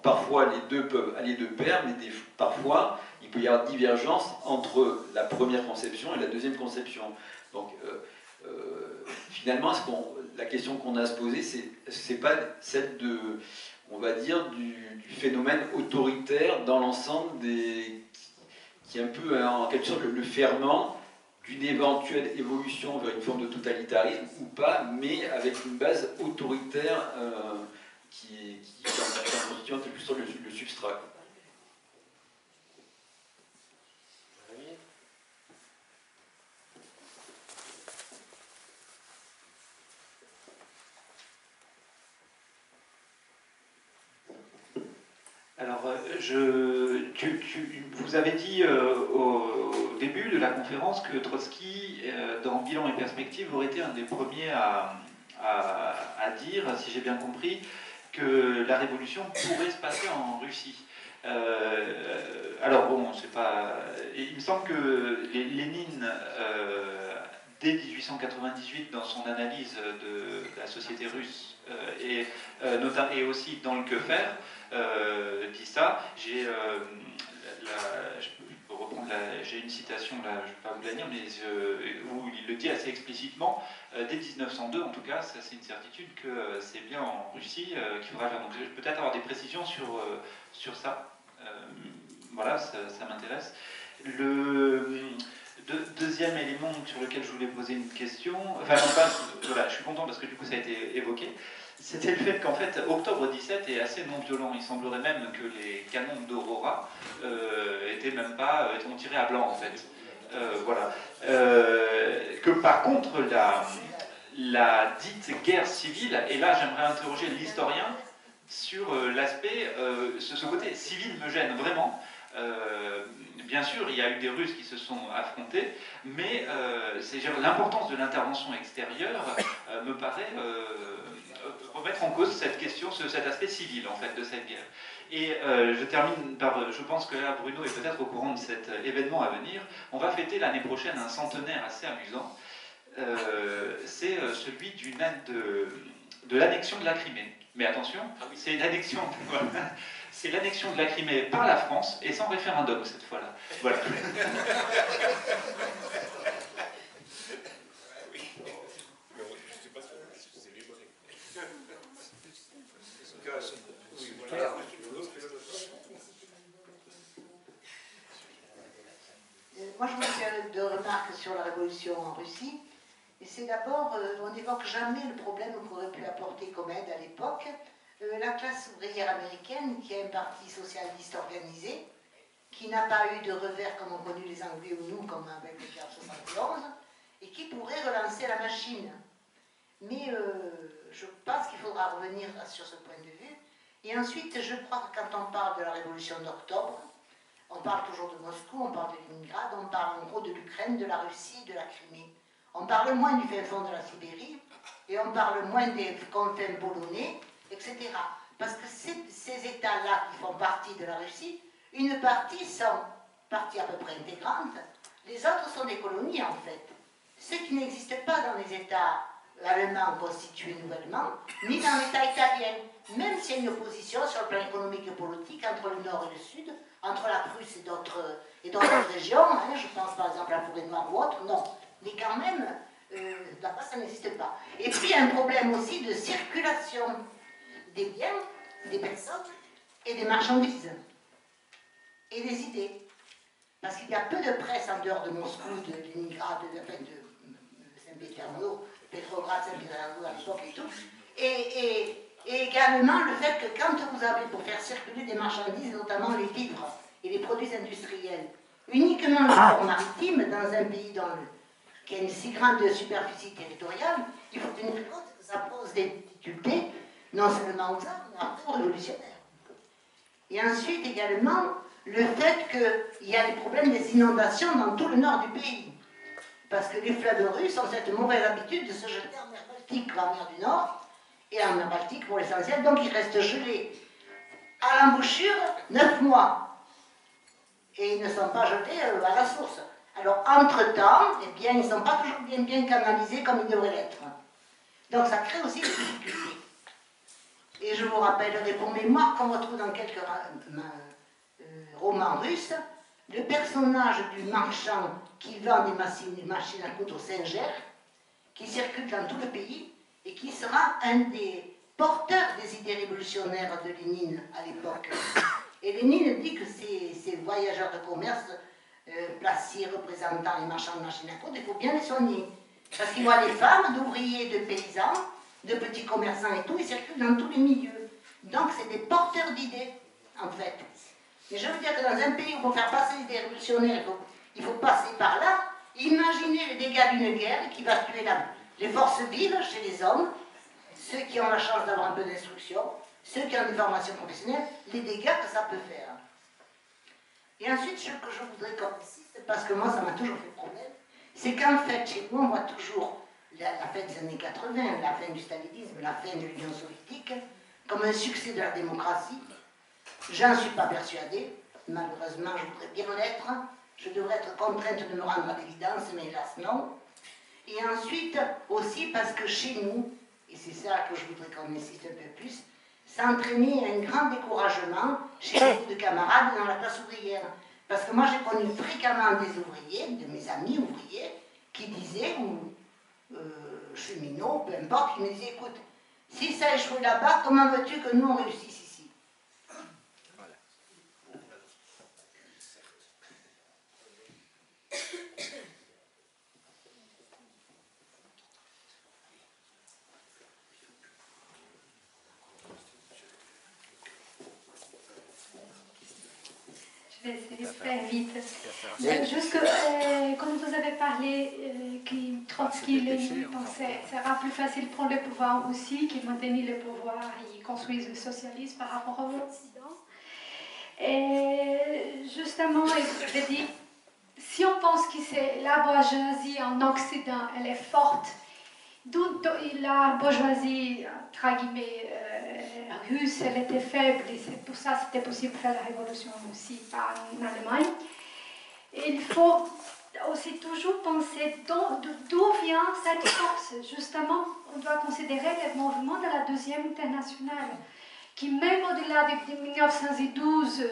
parfois les deux peuvent aller de pair, mais parfois il peut y avoir divergence entre la première conception et la deuxième conception. Donc finalement, la question qu'on a à se poser, c'est pas celle de, on va dire, du phénomène autoritaire dans l'ensemble qui est un peu en quelque sorte le ferment d'une éventuelle évolution vers une forme de totalitarisme ou pas, mais avec une base autoritaire qui constitue en quelque sorte le substrat. Alors, vous avez dit au début de la conférence que Trotsky, dans Bilan et Perspective, aurait été un des premiers à dire, si j'ai bien compris, que la révolution pourrait se passer en Russie. Alors bon, c'est pas. Il me semble que Lénine, dès 1898, dans son analyse de la société russe, et aussi dans le Que faire, dit ça. J'ai une citation là, je ne vais pas vous la lire, mais où il le dit assez explicitement. Dès 1902, en tout cas, ça c'est une certitude que c'est bien en Russie qu'il faudra faire. Donc peut-être avoir des précisions sur ça. Voilà, ça m'intéresse. Le deuxième élément sur lequel je voulais poser une question, voilà, je suis content parce que du coup ça a été évoqué, c'était le fait qu'en fait, octobre 17 est assez non violent. Il semblerait même que les canons d'Aurora ont tiré à blanc, en fait. Voilà. Que par contre, la dite guerre civile, et là j'aimerais interroger l'historien sur l'aspect, ce côté civil me gêne vraiment. Bien sûr, il y a eu des Russes qui se sont affrontés, mais l'importance de l'intervention extérieure me paraît remettre en cause cette question, cet aspect civil en fait de cette guerre. Et je termine par, je pense que là Bruno est peut-être au courant de cet événement à venir. On va fêter l'année prochaine un centenaire assez amusant. C'est celui de l'annexion de la Crimée. Mais attention, c'est l'annexion. C'est l'annexion de la Crimée par la France et sans référendum cette fois-là. Voilà. Moi, je voudrais faire deux remarques sur la révolution en Russie. Et c'est d'abord, on n'évoque jamais le problème qu'aurait pu apporter comme aide à l'époque la classe ouvrière américaine, qui est un parti socialiste organisé, qui n'a pas eu de revers comme ont connu les Anglais ou nous, comme avec le guerre 71, et qui pourrait relancer la machine. Mais je pense qu'il faudra revenir sur ce point de vue. Et ensuite, je crois que quand on parle de la révolution d'octobre, on parle toujours de Moscou, on parle de Leningrad, on parle en gros de l'Ukraine, de la Russie, de la Crimée. On parle moins du fin fond de la Sibérie, et on parle moins des confins polonais, etc. Parce que ces États-là qui font partie de la Russie, une partie sont partie à peu près intégrante, les autres sont des colonies en fait. Ce qui n'existe pas dans les États allemands constitués nouvellement, ni dans l'État italien, même s'il y a une opposition sur le plan économique et politique entre le Nord et le Sud, entre la Prusse et d'autres régions, hein, je pense par exemple à la Forêt Noire ou autre, non. Mais quand même, là-bas ça n'existe pas. Et puis il y a un problème aussi de circulation des biens, des personnes et des marchandises et des idées. Parce qu'il y a peu de presse en dehors de Moscou, de Leningrad, de Saint-Pétersbourg, Petrograd, Saint-Pétersbourg à l'époque et tout. Et également le fait que quand vous avez pour faire circuler des marchandises, notamment les vivres et les produits industriels, uniquement le port maritime dans un pays qui a une si grande superficie territoriale, il faut tenir compte que ça pose des difficultés, non seulement aux armes, mais aux révolutionnaires. Et ensuite également, le fait qu'il y a les problèmes des inondations dans tout le nord du pays. Parce que les fleuves russes ont cette mauvaise habitude de se jeter en mer Baltique, en mer du Nord, et en mer Baltique pour l'essentiel, donc ils restent gelés à l'embouchure 9 mois. Et ils ne sont pas jetés à la source. Alors, entre-temps, eh bien, ils ne sont pas toujours bien canalisés comme ils devraient l'être. Donc, ça crée aussi des difficultés. Et je vous rappellerai pour mémoire qu'on retrouve dans quelques romans russes le personnage du marchand qui vend des machines à coudre au Saint-Ger, qui circule dans tout le pays et qui sera un des porteurs des idées révolutionnaires de Lénine à l'époque. Et Lénine dit que ces voyageurs de commerce, placiers, représentant les marchands de machines à coudre, il faut bien les soigner. Parce qu'ils voient des femmes, d'ouvriers, de paysans, de petits commerçants et tout, ils circulent dans tous les milieux. Donc c'est des porteurs d'idées, en fait. Mais je veux dire que dans un pays où il faut faire passer les idées révolutionnaires, il faut passer par là. Imaginez les dégâts d'une guerre qui va tuer les forces vives chez les hommes, ceux qui ont la chance d'avoir un peu d'instruction, ceux qui ont des formations professionnelles, les dégâts que ça peut faire. Et ensuite, ce que je voudrais comme ici, c'est parce que moi ça m'a toujours fait problème, c'est qu'en fait, chez nous, on voit toujours la fin des années 80, la fin du stalinisme, la fin de l'Union soviétique, comme un succès de la démocratie. J'en suis pas persuadée, malheureusement je voudrais bien l'être, je devrais être contrainte de me rendre à l'évidence, mais hélas non. Et ensuite aussi parce que chez nous, et c'est ça que je voudrais qu'on insiste un peu plus, ça a entraîné un grand découragement chez beaucoup de camarades dans la classe ouvrière. Parce que moi j'ai connu fréquemment des ouvriers, de mes amis ouvriers, qui disaient, ou cheminots, peu importe, qui me disaient, écoute, si ça a échoué là-bas, comment veux-tu que nous on réussisse ici? Je vais essayer de faire vite. Juste que quand vous avez parlé que Trotsky, Lénine pensaient que ce sera plus facile de prendre le pouvoir en Russie qu'ils maintenir le pouvoir et construisent le socialisme par rapport au Occident. Et justement, je dis, si on pense que c'est la bourgeoisie en Occident, elle est forte, d'où la bourgeoisie, entre guillemets, russe, elle était faible, et c'est pour ça que c'était possible de faire la révolution aussi en Allemagne. Et il faut aussi toujours penser d'où vient cette force. Justement, on doit considérer les mouvements de la Deuxième Internationale, qui même au-delà de 1912,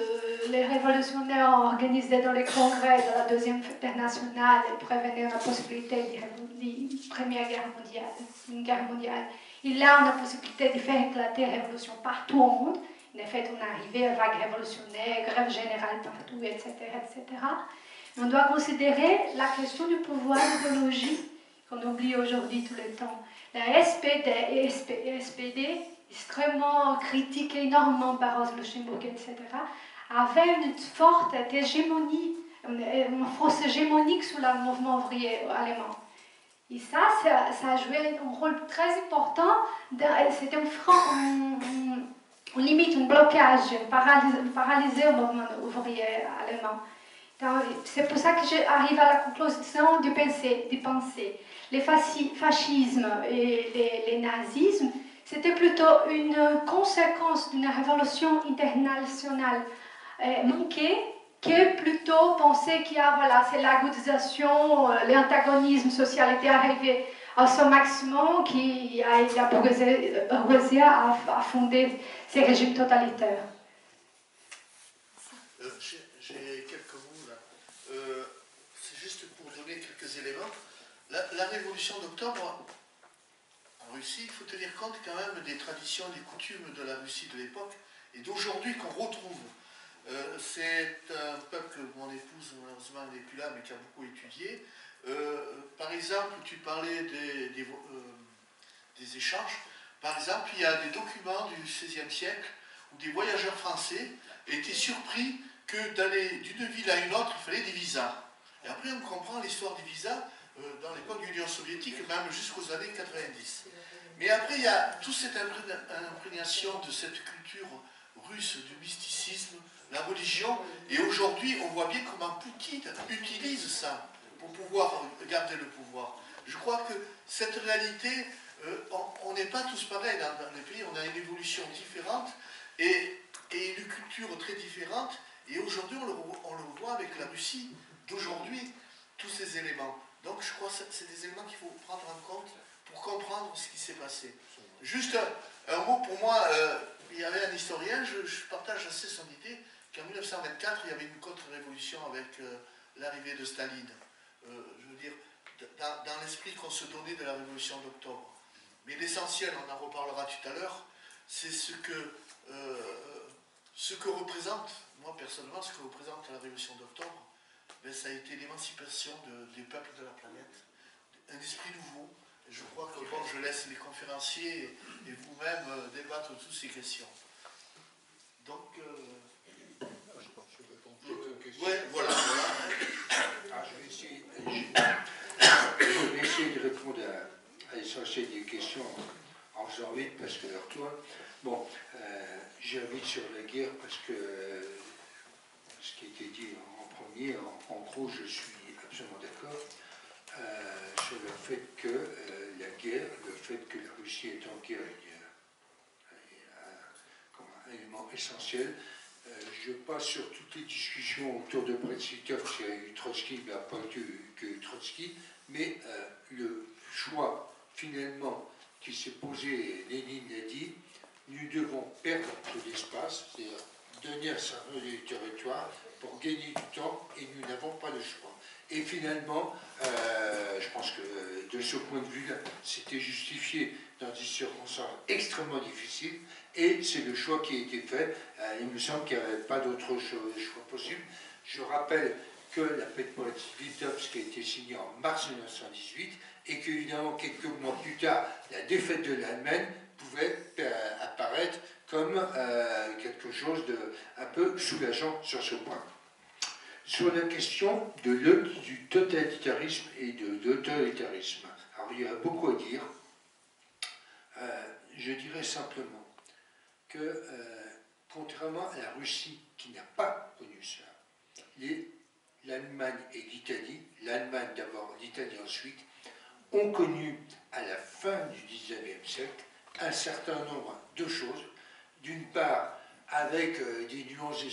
les révolutionnaires ont organisé dans les congrès de la Deuxième Internationale et prévenaient la possibilité d'une Première Guerre mondiale, une guerre mondiale. Et là, on a la possibilité de faire éclater la révolution partout au monde. En effet, on est arrivé à la vague révolutionnaire, grève générale partout, etc., etc. Mais on doit considérer la question du pouvoir idéologique qu'on oublie aujourd'hui tout le temps. La SPD et SPD, extrêmement critiquée énormément par Rosa Luxembourg, etc., avaient une forte hégémonie, une force hégémonique sur le mouvement ouvrier allemand. Et ça a joué un rôle très important. C'était on limite un blocage, paralysé au mouvement ouvrier allemand. C'est pour ça que j'arrive à la conclusion de penser. Les fascismes et les nazismes, c'était plutôt une conséquence d'une révolution internationale manquée, que plutôt penser qu'il y a, voilà, c'est l'agonisation, l'antagonisme social était arrivé à son maximum, qui a bourgeoisie à fonder ces régimes totalitaires. J'ai quelques mots là. C'est juste pour donner quelques éléments. La révolution d'octobre en Russie, il faut tenir compte quand même des traditions, des coutumes de la Russie de l'époque et d'aujourd'hui qu'on retrouve. C'est un peuple que mon épouse, malheureusement, n'est plus là, mais qui a beaucoup étudié. Par exemple, tu parlais des échanges. Par exemple, il y a des documents du XVIe siècle où des voyageurs français étaient surpris que d'aller d'une ville à une autre, il fallait des visas. Et après, on comprend l'histoire des visas dans l'époque de l'Union soviétique, même jusqu'aux années 90. Mais après, il y a toute cette imprégnation de cette culture russe, du mysticisme, la religion, et aujourd'hui, on voit bien comment Poutine utilise ça pour pouvoir garder le pouvoir. Je crois que cette réalité, on n'est pas tous pareils dans les pays, on a une évolution différente et une culture très différente, et aujourd'hui, on le voit avec la Russie d'aujourd'hui, tous ces éléments. Donc, je crois que c'est des éléments qu'il faut prendre en compte pour comprendre ce qui s'est passé. Juste un mot pour moi, il y avait un historien, je partage assez son idée, qu'en 1924, il y avait une contre-révolution avec l'arrivée de Staline. Je veux dire, dans l'esprit qu'on se donnait de la révolution d'octobre. Mais l'essentiel, on en reparlera tout à l'heure, c'est ce que représente, moi personnellement, ce que représente la révolution d'octobre, ben, ça a été l'émancipation des peuples de la planète, un esprit nouveau. Et je crois que bon, je laisse les conférenciers et vous-même débattre de toutes ces questions. Donc, ouais, voilà. Je vais essayer de répondre à l'essentiel des questions en faisant vite parce que l'heure tourne. Bon, j'invite sur la guerre parce que ce qui a été dit en premier, en gros, je suis absolument d'accord sur le fait que la guerre, le fait que la Russie est en guerre, comme un élément essentiel. Je passe sur toutes les discussions autour de Brest-Litov, s'il y a eu Trotsky, il n'y a pas que Trotsky, mais le choix finalement qui s'est posé, Lénine l'a dit, nous devons perdre de l'espace, c'est-à-dire donner un certain nombre de territoires pour gagner du temps, et nous n'avons pas le choix. Et finalement, je pense que de ce point de vue-là, c'était justifié dans des circonstances extrêmement difficiles, et c'est le choix qui a été fait. Il me semble qu'il n'y avait pas d'autre choix possible. Je rappelle que la paix de Brest-Litov, qui a été signée en mars 1918, et qu'évidemment, quelques mois plus tard, la défaite de l'Allemagne pouvait apparaître comme quelque chose de un peu soulageant sur ce point. Sur la question du totalitarisme et de l'autoritarisme, alors il y a beaucoup à dire. Je dirais simplement que, contrairement à la Russie, qui n'a pas connu ça, l'Allemagne et l'Italie, l'Allemagne d'abord, l'Italie ensuite, ont connu à la fin du XIXe siècle un certain nombre de choses. D'une part, avec des nuances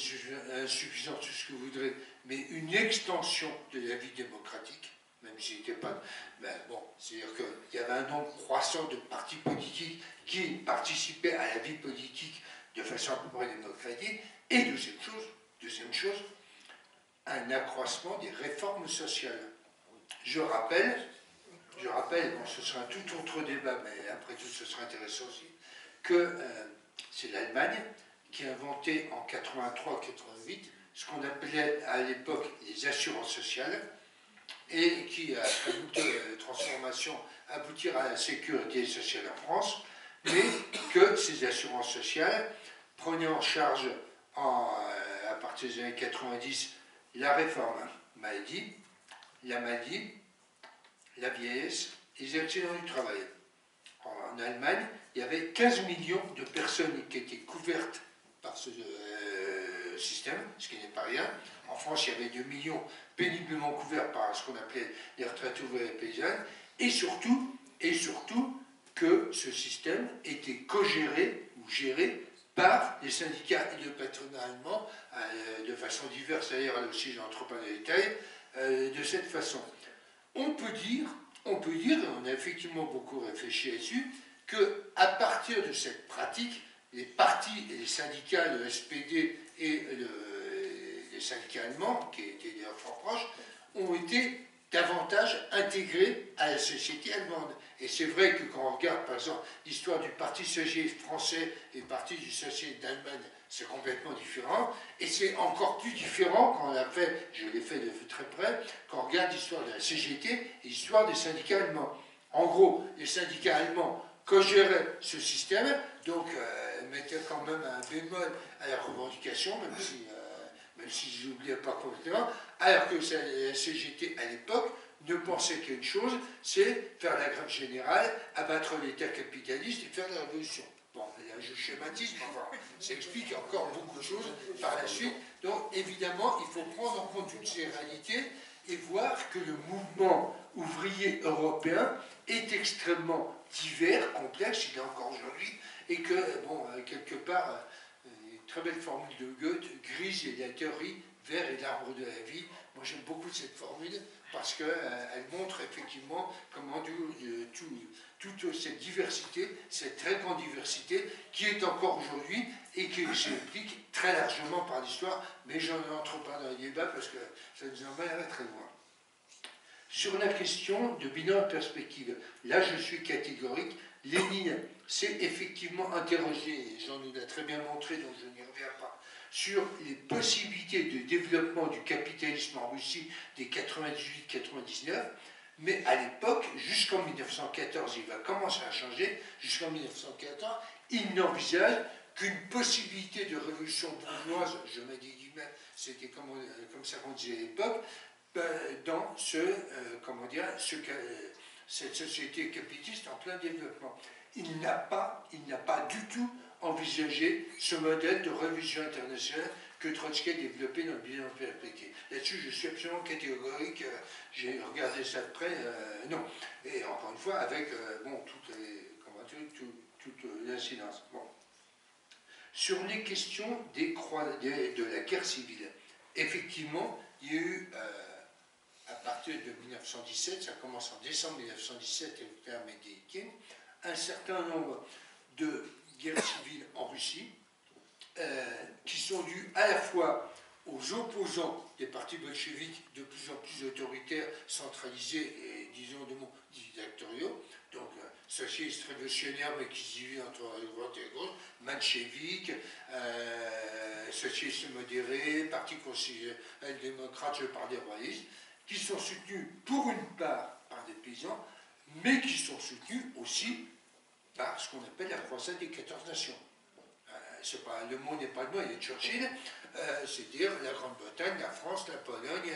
insuffisantes, tout ce que vous voudrez, mais une extension de la vie démocratique, même si c'était pas... Ben bon, c'est-à-dire qu'il y avait un nombre croissant de partis politiques qui participaient à la vie politique de façon à peu près démocratique. Et deuxième chose, un accroissement des réformes sociales. Je rappelle, bon, ce sera un tout autre débat, mais après tout, ce sera intéressant aussi, que c'est l'Allemagne qui a inventé en 83-88 ce qu'on appelait à l'époque les assurances sociales, et qui a abouti à la transformation, aboutir à la sécurité sociale en France, mais que ces assurances sociales prenaient en charge à partir des années 90 la réforme maladie, la maladie, la vieillesse et les accidents du travail. En Allemagne, il y avait 15 millions de personnes qui étaient couvertes par ce système, ce qui n'est pas rien. En France, il y avait 2 millions péniblement couverts par ce qu'on appelait les retraites ouvrières et paysannes, et surtout que ce système était co-géré ou géré par les syndicats et le patronat allemand, de façon diverse d'ailleurs, aussi je n'entre pas dans les détails, de cette façon. On peut dire, et on a effectivement beaucoup réfléchi là-dessus, qu'à partir de cette pratique, les partis et les syndicats, le SPD et les syndicats allemands, qui étaient d'ailleurs fort proches, ont été davantage intégrés à la société allemande. Et c'est vrai que quand on regarde, par exemple, l'histoire du Parti socialiste français et le Parti du socialiste d'Allemagne, c'est complètement différent. Et c'est encore plus différent quand on a fait, je l'ai fait de très près, quand on regarde l'histoire de la CGT et l'histoire des syndicats allemands. En gros, les syndicats allemands co-géraient ce système, donc mettaient quand même un bémol à la revendication, même si je n'oubliais pas complètement, alors que la CGT à l'époque ne pensait qu'une chose, c'est faire la grève générale, abattre l'État capitaliste et faire la révolution. Bon, là je schématise, mais enfin, ça explique encore beaucoup de choses par la suite. Donc évidemment, il faut prendre en compte toutes ces réalités et voir que le mouvement ouvrier européen est extrêmement divers, complexe, il est encore aujourd'hui, et que, bon, quelque part, une très belle formule de Goethe, grise est la théorie, vert est l'arbre de la vie. Moi j'aime beaucoup cette formule, parce qu'elle montre effectivement comment toute cette diversité, cette très grande diversité, qui est encore aujourd'hui et qui s'explique très largement par l'histoire, mais je n'entre pas dans le débat parce que ça nous emmènerait très loin. Sur la question de bilan de perspective, là je suis catégorique. Lénine s'est effectivement interrogé, et Jean nous l'a très bien montré, donc je n'y reviens pas, sur les possibilités de développement du capitalisme en Russie des 98-99, mais à l'époque, jusqu'en 1914, il va commencer à changer, jusqu'en 1914, il n'envisage qu'une possibilité de révolution bourgeoise, je mets des guillemets, c'était comme ça qu'on disait à l'époque, dans cette société capitaliste en plein développement. Il n'a pas du tout envisagé ce modèle de révision internationale que Trotsky a développé dans le bilan de perspective. Là-dessus, je suis absolument catégorique, j'ai regardé ça de près, non. Et encore une fois, avec toute l'incidence. Bon. Sur les questions de la guerre civile, effectivement, il y a eu, à partir de 1917, ça commence en décembre 1917 et le terme Médéïkine, un certain nombre de guerres civiles en Russie qui sont dues à la fois aux opposants des partis bolcheviques de plus en plus autoritaires, centralisés et, disons, de mots dictatoriaux, donc socialistes révolutionnaires mais qui se divisent entre la droite et la gauche, mencheviques, socialistes modérés, partis considérés démocrates, je parle des royalistes, qui sont soutenus pour une part par des paysans, mais qui sont soutenus aussi par ce qu'on appelle la croisade des 14 nations. Le mot n'est pas de moi, il y a Churchill, c'est-à-dire la Grande-Bretagne, la France, la Pologne,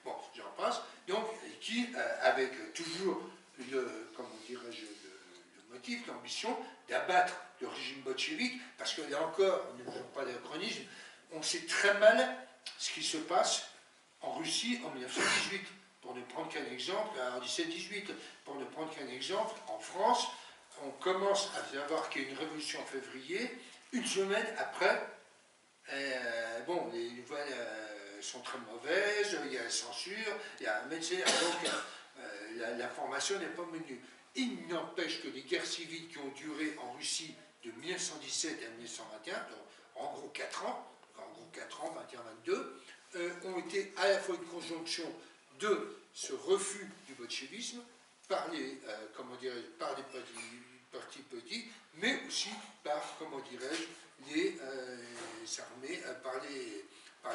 bon, j'en passe, donc qui, avec toujours le motif, l'ambition d'abattre le régime bolchevique, parce que là encore, ne faisons pas d'anachronisme, on sait très mal ce qui se passe en Russie en 1918, pour ne prendre qu'un exemple, en 17-18, pour ne prendre qu'un exemple, en France, on commence à savoir qu'il y a une révolution en février, une semaine après, les nouvelles sont très mauvaises, il y a la censure, il y a un médecin, donc l'information n'est pas menue. Il n'empêche que les guerres civiles qui ont duré en Russie de 1917 à 1921, donc en gros 4 ans, 21-22, ont été à la fois une conjonction de ce refus du bolchevisme par les partis politiques, mais aussi par, les armées, par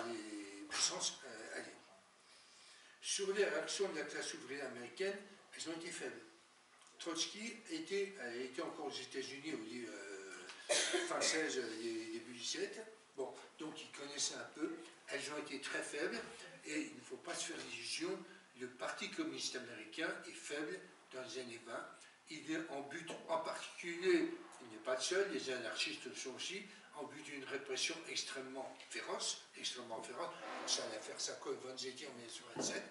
les puissances alliées. Sur les réactions de la classe ouvrière américaine, elles ont été faibles. Trotsky était encore aux États-Unis au fin 16, début 17. Bon, donc il connaissait un peu. Elles ont été très faibles et il ne faut pas se faire d'illusions. Le Parti communiste américain est faible dans les années 20. Il est en but, en particulier, il n'est pas le seul, les anarchistes le sont aussi, en but d'une répression extrêmement féroce. On sait l'affaire Sacco et von Zeti en 1927.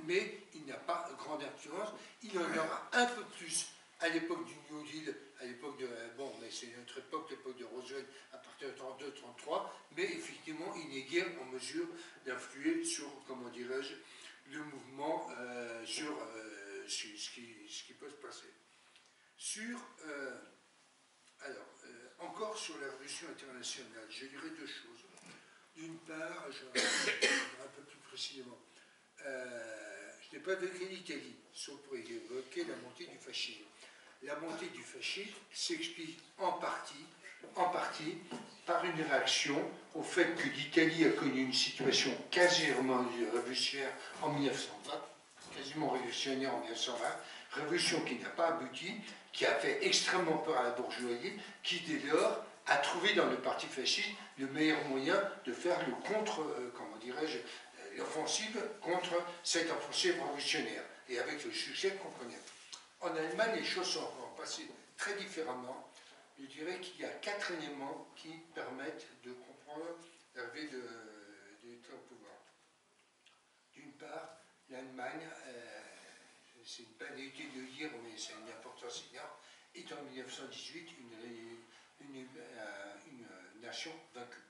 Mais il n'a pas grande influence. Il en aura un peu plus à l'époque du New Deal, à l'époque de... mais c'est notre époque, l'époque de Roosevelt, à partir de 32-33, mais effectivement, il n'est guère en mesure d'influer sur, le mouvement, sur ce qui peut se passer. Encore sur la révolution internationale, je dirais deux choses. D'une part, je vais un peu plus précisément, je n'ai pas évoqué l'Italie, sauf pour évoquer la montée du fascisme. La montée du fascisme s'explique en partie par une réaction au fait que l'Italie a connu une situation quasiment révolutionnaire en 1920, révolution qui n'a pas abouti, qui a fait extrêmement peur à la bourgeoisie, qui dès lors a trouvé dans le parti fasciste le meilleur moyen de faire le l'offensive contre cette offensive révolutionnaire, et avec le succès qu'on connaît. En Allemagne, les choses sont passées très différemment. Je dirais qu'il y a 4 éléments qui permettent de comprendre l'arrivée de l'État au pouvoir. D'une part, l'Allemagne, c'est une banalité de le dire, mais c'est une importance énorme, est en 1918 une nation vaincue.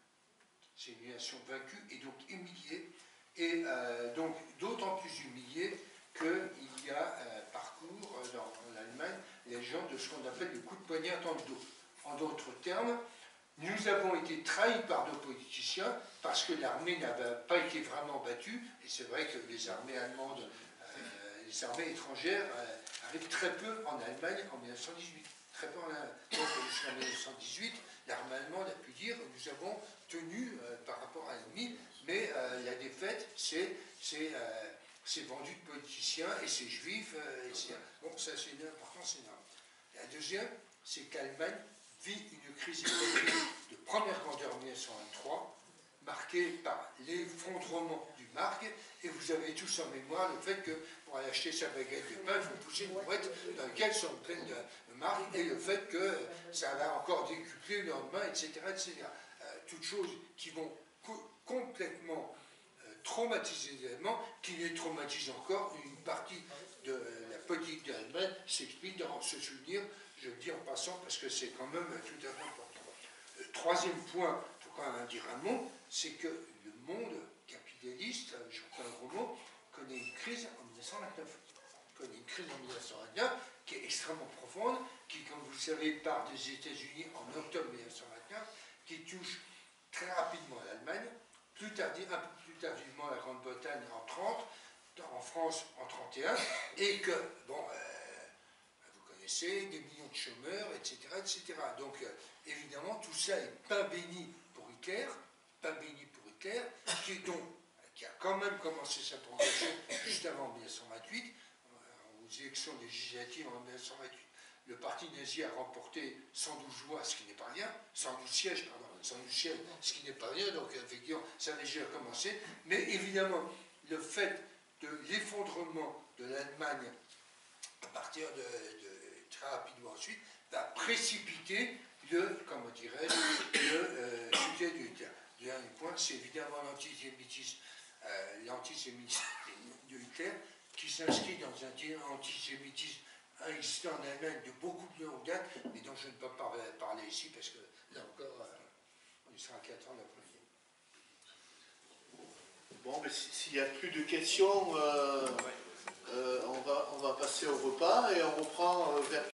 C'est une nation vaincue et donc humiliée. et donc d'autant plus humilié qu'il y a un parcours dans l'Allemagne, les gens de ce qu'on appelle le coup de poignard dans le dos. En d'autres termes, nous avons été trahis par nos politiciens parce que l'armée n'avait pas été vraiment battue, et c'est vrai que les armées allemandes, les armées étrangères arrivent très peu en Allemagne en 1918. Très peu en Allemagne. Donc jusqu'en 1918, l'armée allemande a pu dire nous avons tenu par rapport à l'ennemi, mais la défaite, c'est vendu de politiciens et c'est juifs, etc. Bon, ça c'est une importance énorme. La deuxième, c'est qu'Allemagne vit une crise économique de première grandeur en 1923, marquée par l'effondrement du mark, et vous avez tous en mémoire le fait que pour aller acheter sa baguette de pain, il faut pousser une boîte dans laquelle sont pleines de marques, et le fait que ça va encore décupler le lendemain, etc. etc. Toutes choses qui vont complètement traumatiser les Allemands, qui les traumatisent encore. Une partie de la politique de l'Allemagne s'explique dans ce souvenir, je le dis en passant parce que c'est quand même tout à fait important. Troisième point, il faut quand même dire un mot, c'est que le monde capitaliste, j'entends un gros mot, connaît une crise en 1929. Connaît une crise en 1929 qui est extrêmement profonde, qui, comme vous le savez, part des États-Unis en octobre 1929, qui touche très rapidement l'Allemagne, un peu plus tardivement la Grande-Bretagne en 30, en France en 31, et que, bon, vous connaissez, des millions de chômeurs, etc. etc. Donc, évidemment, tout ça est pas béni pour Hitler, qui a quand même commencé sa progression juste avant 1928, aux élections législatives en 1928. Le parti nazi a remporté 112 voix, ce qui n'est pas rien, 112 sièges, pardon, 112 sièges, ce qui n'est pas rien, donc effectivement, ça a déjà commencé. Mais évidemment, le fait de l'effondrement de l'Allemagne à partir de très rapidement ensuite, va précipiter le sujet du Hitler. Le dernier point, c'est évidemment l'antisémitisme de Hitler, qui s'inscrit dans un antisémitisme existant en Allemagne de beaucoup plus longue date, mais dont je ne peux pas parler ici, parce que là encore, on y sera à 4 ans l'après-midi. Bon, mais s'il n'y a plus de questions, on va passer au repas et on reprend vers